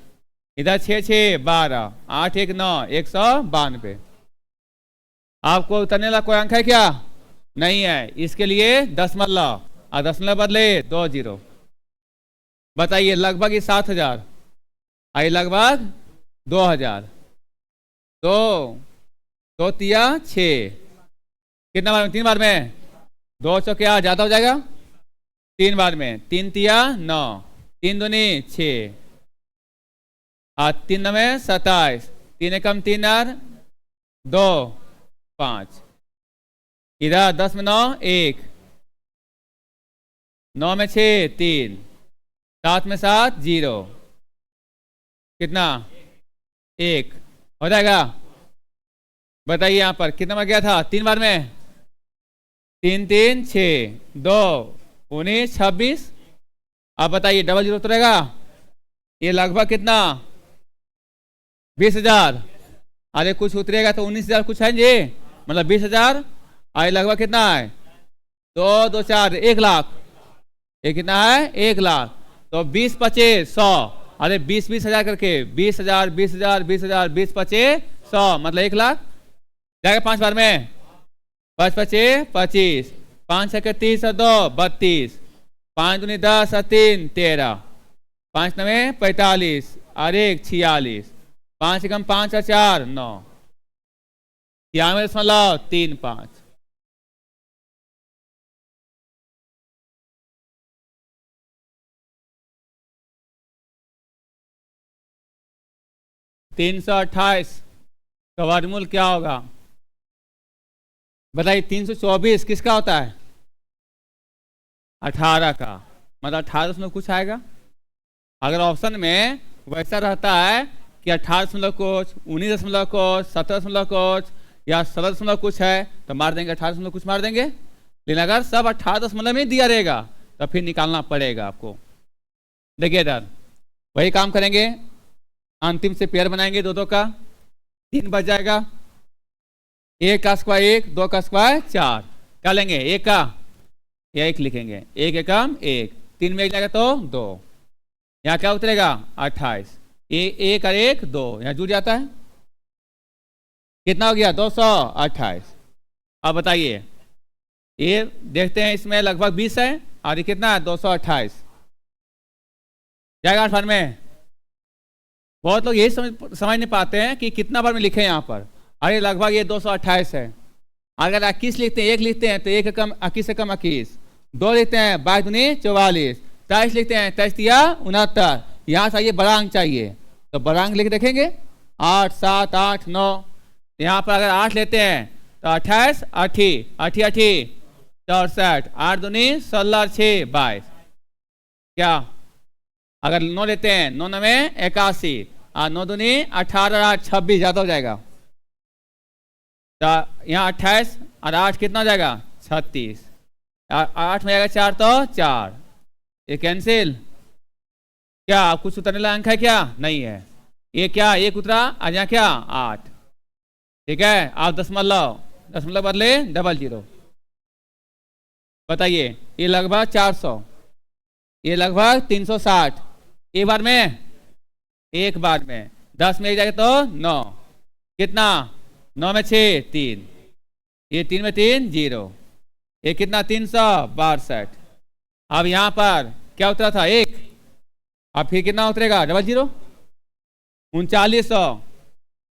इधर 6 6 12, 8 1 9 192। आपको उतरने वाला कोई अंक है क्या, नहीं है, इसके लिए दशमलव, और दशमलव बदले 2 0। बताइए लगभग ये 7,000, आई लगभग 2,000, 2 तिया 6, कितना बार में 3 बार में, 2 चौके ज्यादा हो जाएगा, 3 बार में 3 तिया 9, 3 दूनी 6, और 3 में 27, 3 एकम 3 और 2 5, इधर 10 में 9 1, 9 में 6 3, 7 में 7 0, कितना 1 हो जाएगा। बताइए यहाँ पर कितना बार गया था, 3 बार में, 3 3 6 2 19 26। अब बताइए डबल जीरो तो रहेगा, ये लगभग कितना 20,000। अरे कुछ उतरेगा तो 19,000 कुछ है जी, मतलब 20,000। आए लगभग कितना है 2 2 4 1 लाख, ये कितना है 1 लाख। तो 20 25 100, अरे 20,000 करके 20,000 20,000 20,000 20 25 100 मतलब 1 लाख जाएगा 5 बार में। 5 25 25, 5 6 30 और 2 32, 5 दूनी 10 और 3 13, 5 9 45 और 1 46, 5 एकम 5 और 4 9, 93.35। तीन 328 का वर्गमूल क्या होगा बताइए। 324 किसका होता है 18 का, मतलब 18 में कुछ आएगा। अगर ऑप्शन में वैसा रहता है कि 18 कुछ 19 कुछ 17 कुछ या 17 कुछ है तो मार देंगे 18 कुछ मार देंगे। लेकिन अगर सब 18 में दिया रहेगा तो फिर निकालना पड़ेगा आपको। देखिए इधर वही काम करेंगे, अंतिम से पेयर बनाएंगे 2 2 का, 3 बच जाएगा। 1 का स्क्वायर 1, 2 का स्क्वायर 4, क्या लेंगे 1 का, या 1 लिखेंगे, 1 एकम 1, 3 में 1 जाएगा तो 2, यहाँ क्या उतरेगा 28। 1 और 1 2 यहाँ जुड़ जाता है, कितना हो गया 228। अब बताइए ये देखते हैं, इसमें लगभग 20 है और ये कितना है 228, जाएगा 8 में। बहुत लोग यही समझ नहीं पाते हैं कि कितना बार में लिखे यहाँ पर। अरे लगभग ये 228 है। अगर 21 लिखते हैं 1 लिखते हैं तो 1 कम 21 से कम 21, 2 लिखते हैं 22 दूनी 44, 23 लिखते हैं 23 या 69, यहाँ से ये बड़ा अंक चाहिए तो बड़ा अंक लिख देखेंगे 8 7 8 9। यहाँ पर अगर 8 लेते हैं तो 28 80 80 80 64, 8 दूनी 16 6 22, क्या अगर 9 लेते हैं 9 9 में 81 और 9 दूनी 18 8 26 ज्यादा हो जाएगा। तो यहाँ 28 और 8 कितना हो जाएगा 36, 8 में जाएगा 4 तो 4, ये कैंसिल। क्या कुछ उतरने वाला अंक है क्या, नहीं है। ये क्या 1 उतरा और यहाँ क्या 8, ठीक है। आप दशमलव बदले डबल जीरो। बताइए ये लगभग 400, ये लगभग 360, एक बार में 10 में 1 जाएगा तो 9, कितना 9 में 6 3, ये 3 में 3 0, ये कितना 362। अब यहाँ पर क्या उतरा था 1, अब फिर कितना उतरेगा डबल जीरो 3900,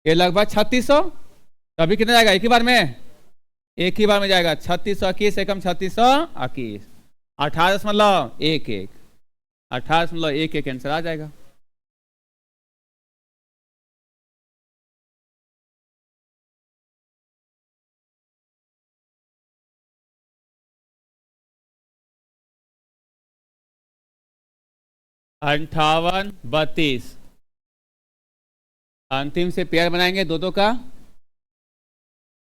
ये लगभग 3600। तभी कितना जाएगा एक ही बार में, एक ही बार में जाएगा 3621 एकम 3621, 18.11, 18.11 आंसर आ जाएगा। अंठावन 32, अंतिम से पेयर बनाएंगे 2 2 का।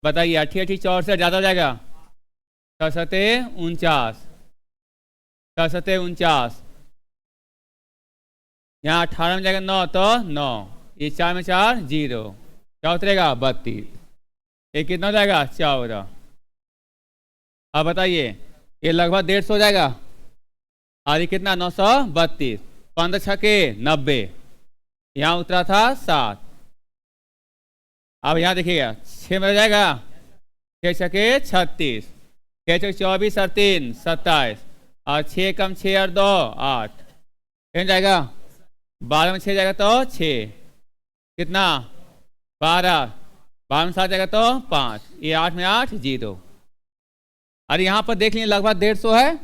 बताइए 88 64 ज्यादा हो जाएगा 49, 49, यहाँ 18 में जाएगा 9 तो 9, ये 4 में 4 0, क्या उतरेगा 32, ये कितना हो जाएगा 14। अब बताइए ये लगभग 150 हो जाएगा और ये कितना 932, 15 6 90, यहाँ उतरा था 7। अब यहाँ देखिएगा 6 में जाएगा 6 6 36, 6 6 24 और 3 27 और 6 कम 6 और 2 8, कितना जाएगा 12 में 6 जाएगा तो 6, कितना 12, 12 में 7 जाएगा तो 5, ये 8 में 8 0। और यहाँ पर देख लीजिए लगभग 150 है,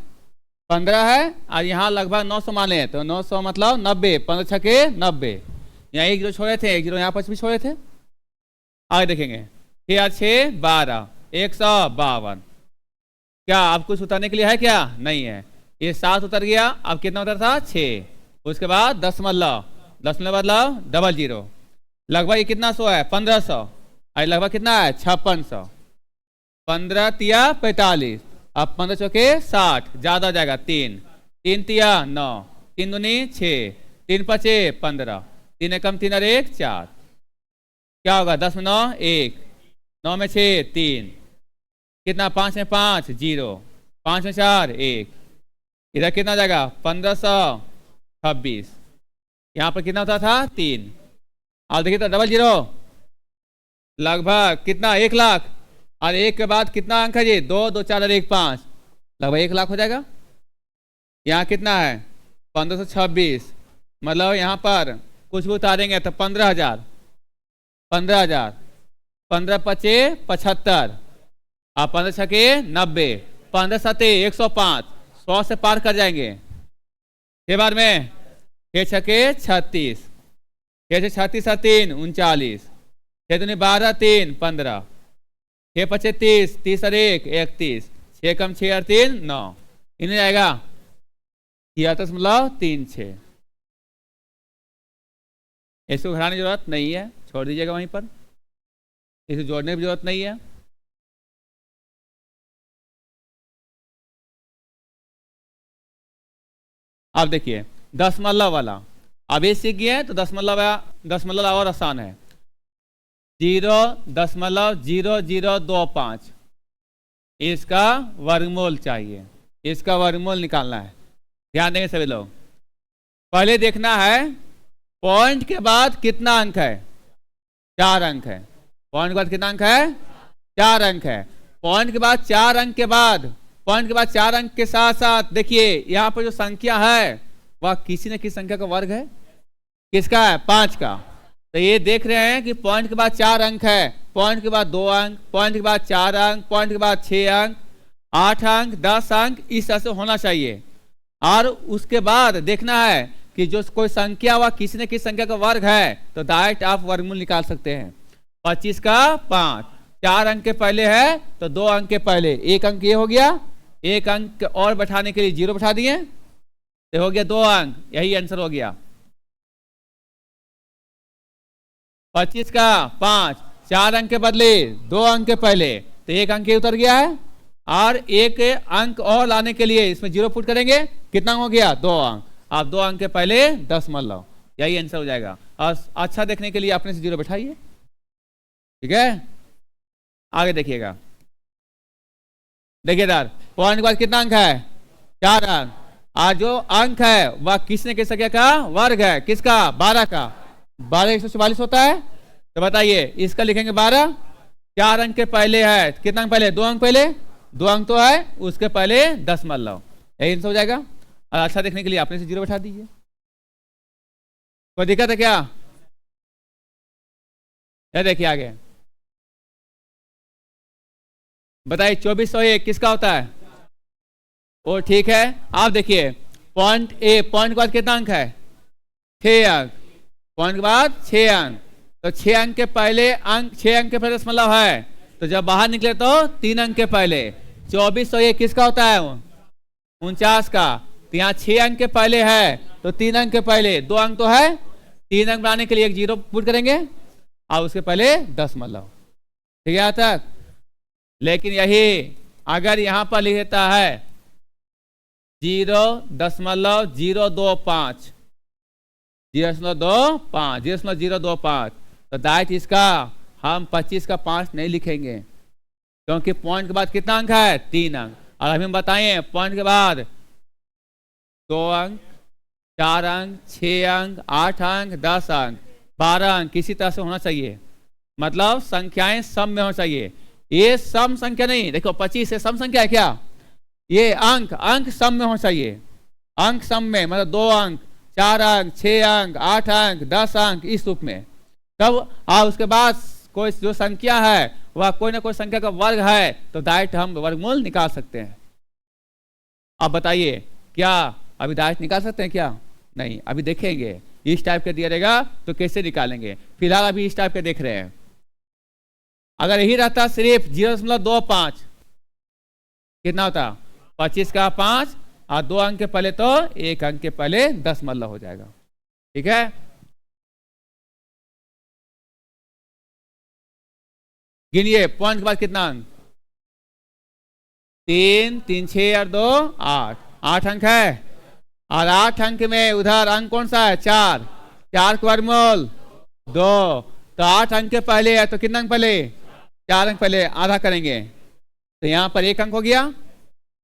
15 है और यहाँ लगभग 900 माने तो 900 मतलब 90, 15 6 90, यहाँ 1 0 छोड़े थे, 1 0 यहाँ पर भी छोड़े थे आगे देखेंगे 6 6 12 152। क्या अब कुछ उतारने के लिए है क्या? नहीं है। ये 7 उतर गया, अब कितना उतर था? 6। उसके बाद दशमलव, दशमलव बदलाव डबल जीरो, लगभग ये कितना 100 है? 1500। और लगभग कितना है? 5600। 15 तिया 45, अब 15 चौके 60, ज्यादा हो जाएगा 3, 3 तिया 9, 3 दूनी 6, 3 पचे 15, 3 एकम 3 और 1 4। क्या होगा? 10 में 9 1, 9 में 6 3, कितना? 5 में 5 0, 5 में 4 1, इधर कितना जाएगा? 1526। यहाँ पर कितना होता था? 3। और देखिए तो डबल जीरो, लगभग कितना? 1 लाख। और 1 के बाद कितना अंक है जी? 2 2 4 और 1 5, लगभग 1 लाख हो जाएगा। यहाँ कितना है? 1526, मतलब यहाँ पर कुछ भी उतारेंगे तो 15,000, 15,000, 15 पचे 75, आप 15 छके 90, 15 सते 105, 100 से पार कर जाएंगे। के बार में 6 छके 36, 6 से 36 और 3 39, 6 दूनी 12 3 15, 6 पचे 30, 30 और 1 31, 6 कम 6 और 3 9, इन्हें जाएगा 76.36। इसको घटाने की जरूरत नहीं है, छोड़ दीजिएगा वहीं पर, इसे जोड़ने की जरूरत नहीं है। अब देखिए दशमलव वाला, अब ये सीख गए तो दशमलव और आसान है। 0.0025, इसका वर्गमूल चाहिए, इसका वर्गमूल निकालना है। ध्यान देंगे सभी लोग। पहले देखना है पॉइंट के बाद कितना अंक है? 4 अंक है। पॉइंट के बाद कितना अंक है? 4 अंक है। पॉइंट के बाद 4 अंक के बाद, पॉइंट के बाद 4 अंक के साथ साथ देखिए यहाँ पर जो संख्या है वह किसी न किसी संख्या का वर्ग है। किसका है? 5 का। तो ये देख रहे हैं कि पॉइंट के बाद 4 अंक है, पॉइंट के बाद 2 अंक, पॉइंट के बाद 4 अंक, पॉइंट के बाद 6 अंक, 8 अंक, 10 अंक, इस तरह से होना चाहिए। और उसके बाद देखना है कि जो कोई संख्या हुआ किसी न किसी संख्या का वर्ग है तो डायरेक्ट आप वर्गमूल निकाल सकते हैं। 25 का 5, 4 अंक के पहले है तो 2 अंक के पहले 1 अंक ये हो गया, 1 अंक और बैठाने के लिए 0 बैठा दिए तो हो गया 2 अंक, यही आंसर हो गया। 25 का 5, 4 अंक के बदले 2 अंक के पहले तो 1 अंक उतर गया है, और 1 अंक और लाने के लिए इसमें 0 पुट करेंगे, कितना हो गया? 2 अंक। आप 2 अंक के पहले दशमलव, यही आंसर हो जाएगा। और अच्छा देखने के लिए अपने से 0 बैठाइए, ठीक है। आगे देखिएगा, देखिए यार पॉइंट के बाद कितना अंक है? 4 अंक। आज जो अंक है वह किसने किस संख्या का वर्ग है? किसका? 12 का। 12 144 होता है। तो बताइए इसका लिखेंगे 12, 4 अंक के पहले है, कितना अंक पहले? 2 अंक पहले, 2 अंक तो है, उसके पहले दशमलव, यही आंसर हो जाएगा। और अच्छा देखने के लिए आपने से 0 बैठा दीजिए। कोई दिक्कत है क्या? ये देखिए आगे बताइए 2401 किसका होता है? वो ठीक है। आप देखिए पॉइंट ए, पॉइंट के बाद कितना अंक है? 6 अंक। पॉइंट के बाद 6 अंक, तो 6 अंक के पहले अंक, 6 अंक के पहले दशमलव है, तो जब बाहर निकले तो 3 अंक के पहले। 2401 किसका होता है? 49 का। तो यहाँ 6 अंक के पहले है तो 3 अंक के पहले 2 अंक तो है, 3 अंक बनाने के लिए एक 0 पुट करेंगे और उसके पहले दशमलव, ठीक है यहाँ तक। लेकिन यही अगर यहाँ पर लिख देता है 0.025, 0.25, 0.025, तो डायरेक्ट इसका हम 25 का 5 नहीं लिखेंगे, क्योंकि पॉइंट के बाद कितना अंक है? 3 अंक। और अभी हम बताएं पॉइंट के बाद 2 अंक, 4 अंक, 6 अंक, 8 अंक, 10 अंक, 12 अंक, किसी तरह से होना चाहिए। मतलब संख्याएं सम में होना चाहिए। ये सम संख्या नहीं, देखो 25 से सम संख्या है क्या? ये अंक, अंक सम में होना चाहिए। अंक सम में मतलब 2 अंक, 4 अंक, 6 अंक, 8 अंक, 10 अंक, इस रूप में। तब उसके बाद कोई जो संख्या है वह कोई ना कोई संख्या का वर्ग है तो डायरेक्ट हम वर्गमूल निकाल सकते हैं। अब बताइए क्या अभी डायरेक्ट निकाल सकते हैं क्या? नहीं, अभी देखेंगे इस टाइप का दिया रहेगा तो कैसे निकालेंगे। फिलहाल अभी इस टाइप के देख रहे हैं। अगर यही रहता सिर्फ 0.25, कितना होता? 25 का 5 और 2 अंक के पहले तो 1 अंक के पहले 10 मतलब हो जाएगा। ठीक है, गिनिए पॉइंट के बाद कितना अंक? 3, 3, 6 और 2 8, 8 अंक है। और 8 अंक में उधर अंक कौन सा है? 4, 4 का वर्गमूल 2, तो 8 अंक के पहले है तो कितना अंक पहले? 4 अंक पहले, आधा करेंगे तो यहाँ पर 1 अंक हो गया,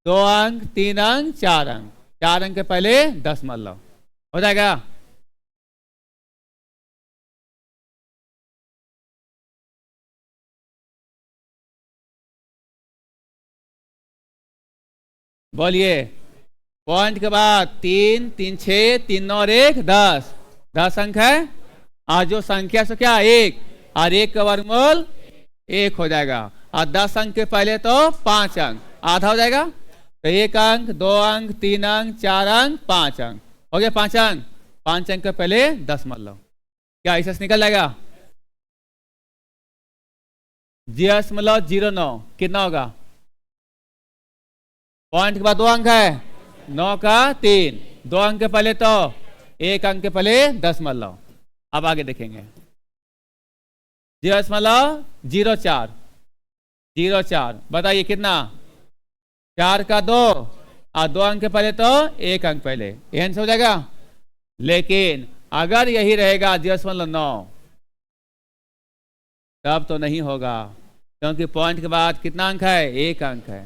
2 अंक, 3 अंक, 4 अंक, 4 अंक के पहले 10 मतलब हो जाएगा। बोलिए, पॉइंट के बाद 3, 3, 6, 3, 9 और 1 10, 10 अंक है। और जो संख्या से क्या 1 और 1 का वर्गमूल 1 हो जाएगा। और 10 अंक के पहले तो 5 अंक, आधा हो जाएगा तो 1 अंक, 2 अंक, 3 अंक, 4 अंक, 5 अंक हो गया। 5 अंक, 5 अंक के पहले 10 मतलब क्या ऐसे से निकल जाएगा? 0.09 कितना होगा? पॉइंट के बाद 2 अंक है, 9 का 3, 2 अंक के पहले तो 1 अंक के पहले 10 मतलब। अब आगे देखेंगे 0.04, 04 बताइए कितना? 4 का 2 और 2 अंक के पहले तो 1 अंक पहले, एन से हो जाएगा। लेकिन अगर यही रहेगा 0.9 तब तो नहीं होगा, क्योंकि पॉइंट के बाद कितना अंक है? 1 अंक है।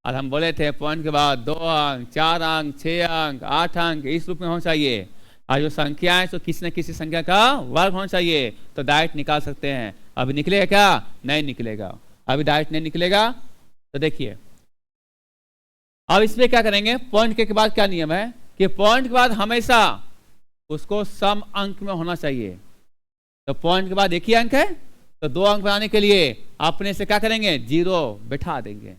और हम बोले थे पॉइंट के बाद 2 अंक, 4 अंक, 6 अंक, 8 अंक इस रूप में होना चाहिए। और जो संख्या है तो किसी न किसी संख्या का वर्ग होना चाहिए, तो डायरेक्ट निकाल सकते हैं। अभी निकलेगा क्या? नहीं निकलेगा, अभी डायरेक्ट नहीं निकलेगा। तो देखिए अब इसमें क्या करेंगे, पॉइंट के बाद क्या नियम है कि पॉइंट के बाद हमेशा उसको सम अंक में होना चाहिए। तो पॉइंट के बाद एक ही अंक है तो 2 अंक बनाने के लिए अपने से क्या करेंगे? 0 बैठा देंगे।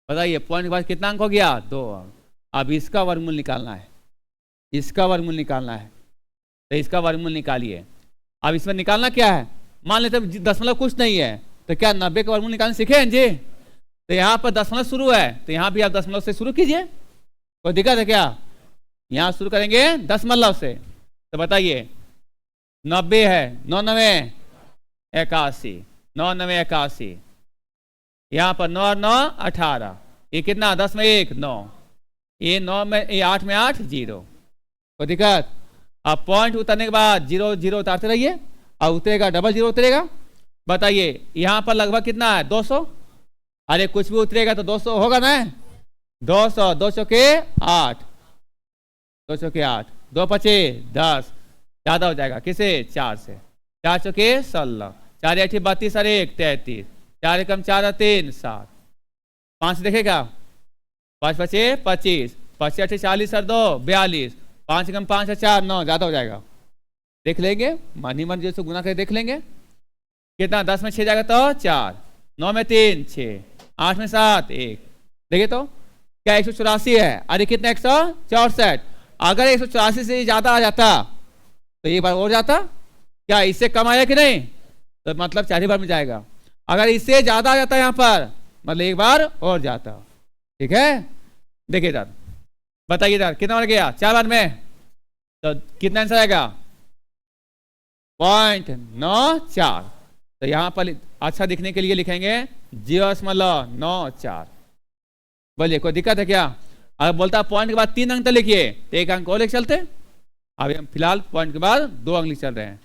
बताइए पॉइंट के बाद कितना अंक हो गया? 2 अंक। अब इसका वर्गमूल निकालना है, इसका वर्गमूल निकालना है, तो इसका वर्गमूल निकालिए। अब इसमें निकालना क्या है? मान लेते दशमलव कुछ नहीं है तो क्या 90 का वर्गमूल निकालना सीखे हैं जी? तो यहाँ पर दशमलव शुरू है तो यहाँ भी आप दशमलव से शुरू कीजिए, कोई दिक्कत है क्या? यहाँ शुरू करेंगे दशमलव से। तो बताइए 90 है, 9 9 81, 9 9 81, यहाँ पर 9 और 9 18, ये कितना? 10 में 1 9, ये 9 में, ये 8 में 8 0, कोई दिक्कत? अब पॉइंट उतरने के बाद 0 0 उतारते रहिए और उतरेगा, डबल 0 उतरेगा। बताइए यहाँ पर लगभग कितना है? 200। अरे कुछ भी उतरेगा तो 200 होगा ना? 200, 200 के 8, 200 के 8, 2 पचे 10, ज्यादा हो जाएगा किसे? 4 से। 4 चौके 16, 4 8 32 और 1 33, 4 एकम 4 और 3 7, 5 देखेगा, 5 पचे 25, 5 8 40 और 2 42, 5 एकम 5 और 4 9, ज्यादा हो जाएगा। देख लेंगे मन ही मन जैसे गुना करके देख लेंगे कितना? 10 में 6 जाएगा तो 4, 9 में 3 6, 8 में 7 1। देखिए तो क्या 184 है? अरे कितना? 164। अगर 184 से ज्यादा आ जाता तो एक बार और जाता, क्या इससे कम आया कि नहीं? तो मतलब 4 बार में जाएगा। अगर इससे ज्यादा आ जाता यहाँ पर मतलब एक बार और जाता। ठीक है, देखिए इधर बताइए इधर कितना बार गया? 4 बार में, तो कितना आंसर आएगा? 0.94। तो यहाँ पर अच्छा दिखने के लिए लिखेंगे 0.94। बोलिए कोई दिक्कत है क्या? अगर बोलता पॉइंट के बाद 3 अंक तो लिखिए तो 1 अंक और लेके चलते। अभी हम फिलहाल पॉइंट के बाद 2 अंक लिख चल रहे हैं।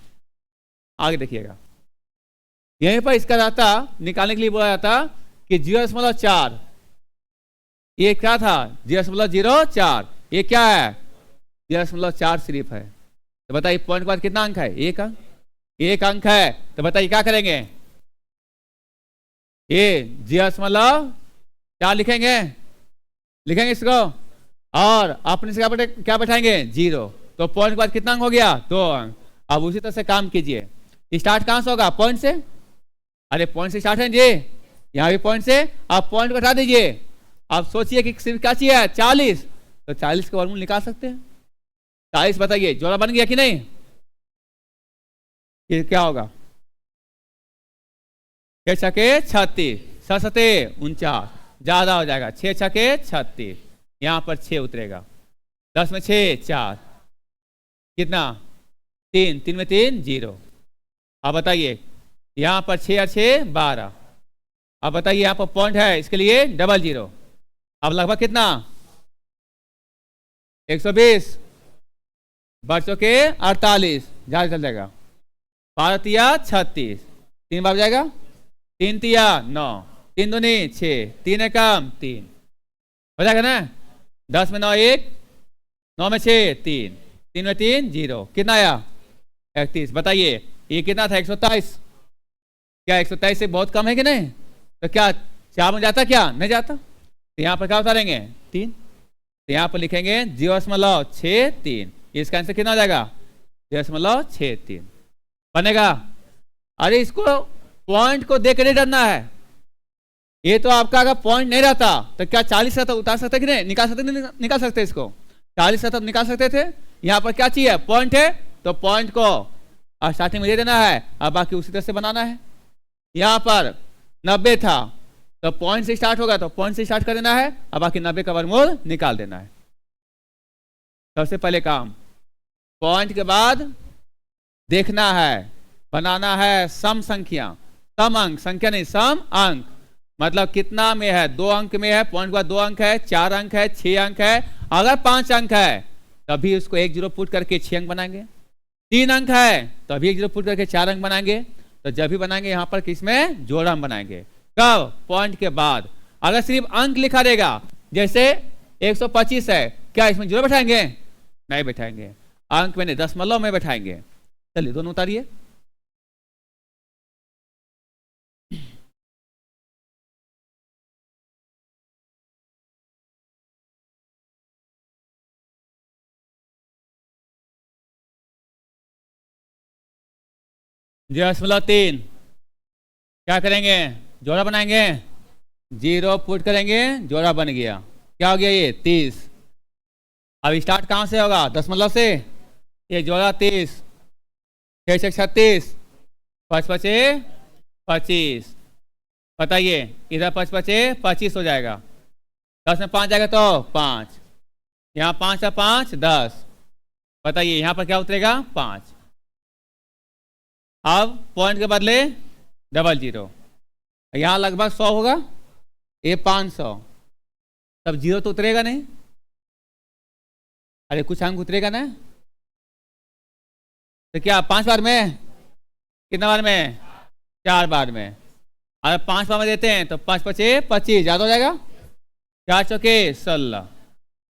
आगे देखिएगा यहीं पर इसका रहता निकालने के लिए बोला जाता कि 0.4, ये क्या था? 0.04, ये क्या है? 0.4 सिर्फ है। तो बताइए पॉइंट के बाद कितना अंक है? 1 अंक। 1 अंक है तो बताइए क्या करेंगे? ये 0.4 लिखेंगे, लिखेंगे इसको और अपने से क्या बैठाएंगे? 0। तो पॉइंट के बाद कितना अंक हो गया? 2 अंक। अब उसी तरह से काम कीजिए। स्टार्ट कहां से होगा? पॉइंट से। अरे पॉइंट से स्टार्ट है जी, यहाँ भी पॉइंट से। आप पॉइंट को हटा दीजिए। आप सोचिए कि सिर्फ क्या चाहिए? 40। तो 40 का वर्गमूल निकाल सकते हैं। 40 बताइए जोड़ा बन गया कि नहीं? ये क्या होगा? 6 छके 36, 7 सते 49, ज्यादा हो जाएगा। 6 छके 36, यहाँ पर 6 उतरेगा। 10 में 6 4, कितना 3, 3 में 3 0। अब बताइए यहाँ पर 6 और 6 12। अब बताइए यहाँ पर पॉइंट है, इसके लिए 00। अब लगभग कितना 120, बच्चों के 48, ज्यादा चल जाएगा। 12 तिया 36, 3 बार जाएगा, 3 तिया 9, 3 दूनी 6, 3 एकम 3, हो जाएगा ना। 10 में 9 1, 9 में 6 3, 3 में 3 0, कितना आया 31। बताइए ये कितना था 127। क्या 127 से बहुत कम है कि नहीं? तो क्या 4 में जाता, क्या नहीं जाता? तो यहाँ पर क्या उतारेंगे 3, तो यहाँ पर लिखेंगे 0.63। इसका आंसर कितना हो जाएगा 0.63 बनेगा। अरे इसको पॉइंट को देख नहीं डरना है। ये तो आपका अगर पॉइंट नहीं रहता तो क्या 40 रहता उतार सकते कि नहीं, निकाल सकते नहीं निकाल सकते? इसको 40 रहता निकाल सकते थे। यहाँ पर क्या चाहिए पॉइंट है, तो पॉइंट को स्टार्टिंग में दे देना है, अब बाकी उसी तरह से बनाना है। यहाँ पर 90 था तो पॉइंट से स्टार्ट होगा तो पॉइंट से स्टार्ट कर देना है, अब बाकी 90 का वर्गमूल निकाल देना है। सबसे पहले काम पॉइंट के बाद देखना है, बनाना है सम संख्या, सम अंक, संख्या नहीं सम अंक, मतलब कितना में है, 2 अंक में है, पॉइंट के बाद 2 अंक है, 4 अंक है, 6 अंक है। अगर 5 अंक है तभी उसको 1 0 पुट करके 6 अंक बनाएंगे। 3 अंक है तभी 1 0 पुट करके 4 अंक बनाएंगे। तो जब भी बनाएंगे यहाँ पर किसमें जोड़ा बनाएंगे, कब पॉइंट के बाद। अगर सिर्फ अंक लिखा रहेगा, जैसे 125 है, क्या इसमें जोड़ा बैठाएंगे? नहीं बैठाएंगे, अंक में नहीं दशमलव में बैठाएंगे। चलिए दोनों उतारिए। दशमलव 3 क्या करेंगे जोड़ा बनाएंगे, 0 पुट करेंगे, जोड़ा बन गया। क्या हो गया ये 30। अब स्टार्ट कहाँ से होगा, दशमलव से। ये जोड़ा 30, 6 6 36, 5 5 25। बताइए इधर 5 5 25 हो जाएगा, 10 में 5 जाएगा तो 5, यहाँ 5 है 5 10। बताइए यहाँ पर क्या उतरेगा 5। अब पॉइंट के बदले 00, यहाँ लगभग 100 होगा, ये 500, तब 0 तो उतरेगा नहीं। अरे कुछ अंक उतरेगा ना। तो क्या 5 बार में, कितना बार में 4 बार में। अगर 5 बार में देते हैं तो 5 5 25, याद हो जाएगा। 4 चौके 16,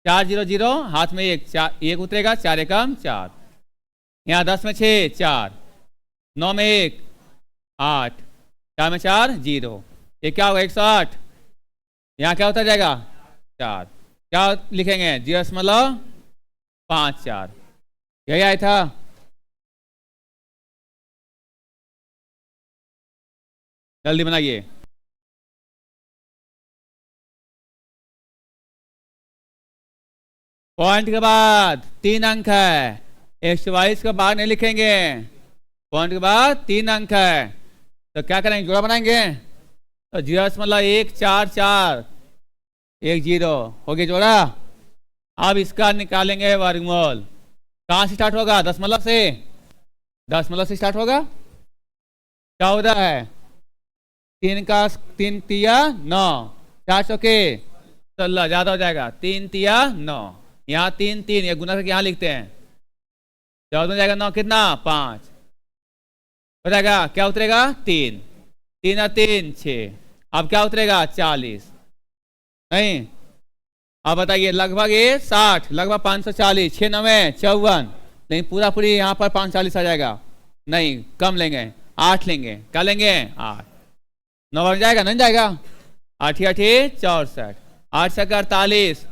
4 0 0, हाथ में 1 4 1 उतरेगा, 4 एकम 4। यहाँ 10 में 6 4, 9 में 1 8, 4 में 4 0, ये क्या होगा 108। यहाँ क्या उतर जाएगा 4, क्या लिखेंगे 0.54, यही आया था। जल्दी बनाइए। पॉइंट के बाद 3 अंक है, 122 के बाद नहीं लिखेंगे, पॉइंट के बाद 3 अंक है, तो क्या करेंगे जोड़ा बनाएंगे। तो 0.144 1 0 हो गया जोड़ा। अब इसका निकालेंगे वर्गमूल। कहाँ से स्टार्ट होगा, दशमलव से, दशमलव से स्टार्ट होगा। क्या होता है 3 का 3 तिया 9, 4 चौके 16, ज्यादा हो जाएगा, 3 तिया 9, यहाँ 3 3, ये गुना करके यहाँ लिखते हैं, 14 जाएगा 9, कितना 5 हो जाएगा। क्या उतरेगा 3, 3 और 3 6। अब क्या उतरेगा 40 नहीं। अब बताइए लगभग ये 60, लगभग 540, 6 9 54, नहीं पूरा पूरी यहाँ पर 540 आ जाएगा। नहीं कम लेंगे, 8 लेंगे, क्या लेंगे 8, 9 बन जाएगा नहीं जाएगा, 8 8 64, 8 से 48,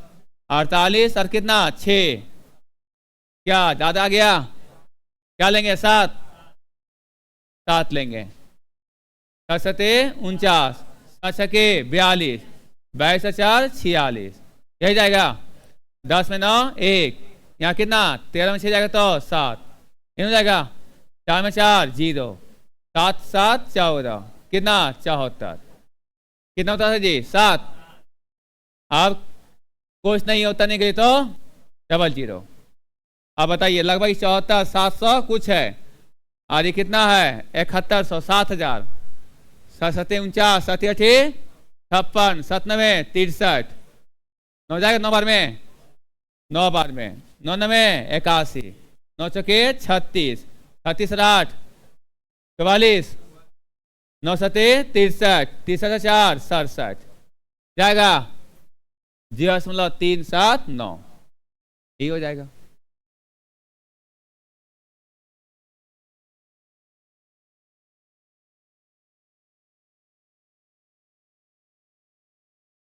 48 और कितना 6, क्या ज्यादा आ गया, क्या लेंगे 7 7 लेंगे, 7 49, 7 42, 22 4 46, यही जाएगा। 10 में 9 1, यहाँ कितना 13 में 6 जाएगा तो 7, इन हो जाएगा, 4 में 4 0, 7 7 14, कितना 74। कितना होता है जी 7। अब कुछ नहीं होता नहीं गई तो 00। अब बताइए लगभग 74 700 कुछ है और ये कितना है 7100 7000। 7 49 7 56 97 63। 9 जाएगा 9 बार में 9 बार में 9 9 81 9 चौके 36 36 8 44 9 7 63 63 4 67 जाएगा 0.379 यही हो जाएगा।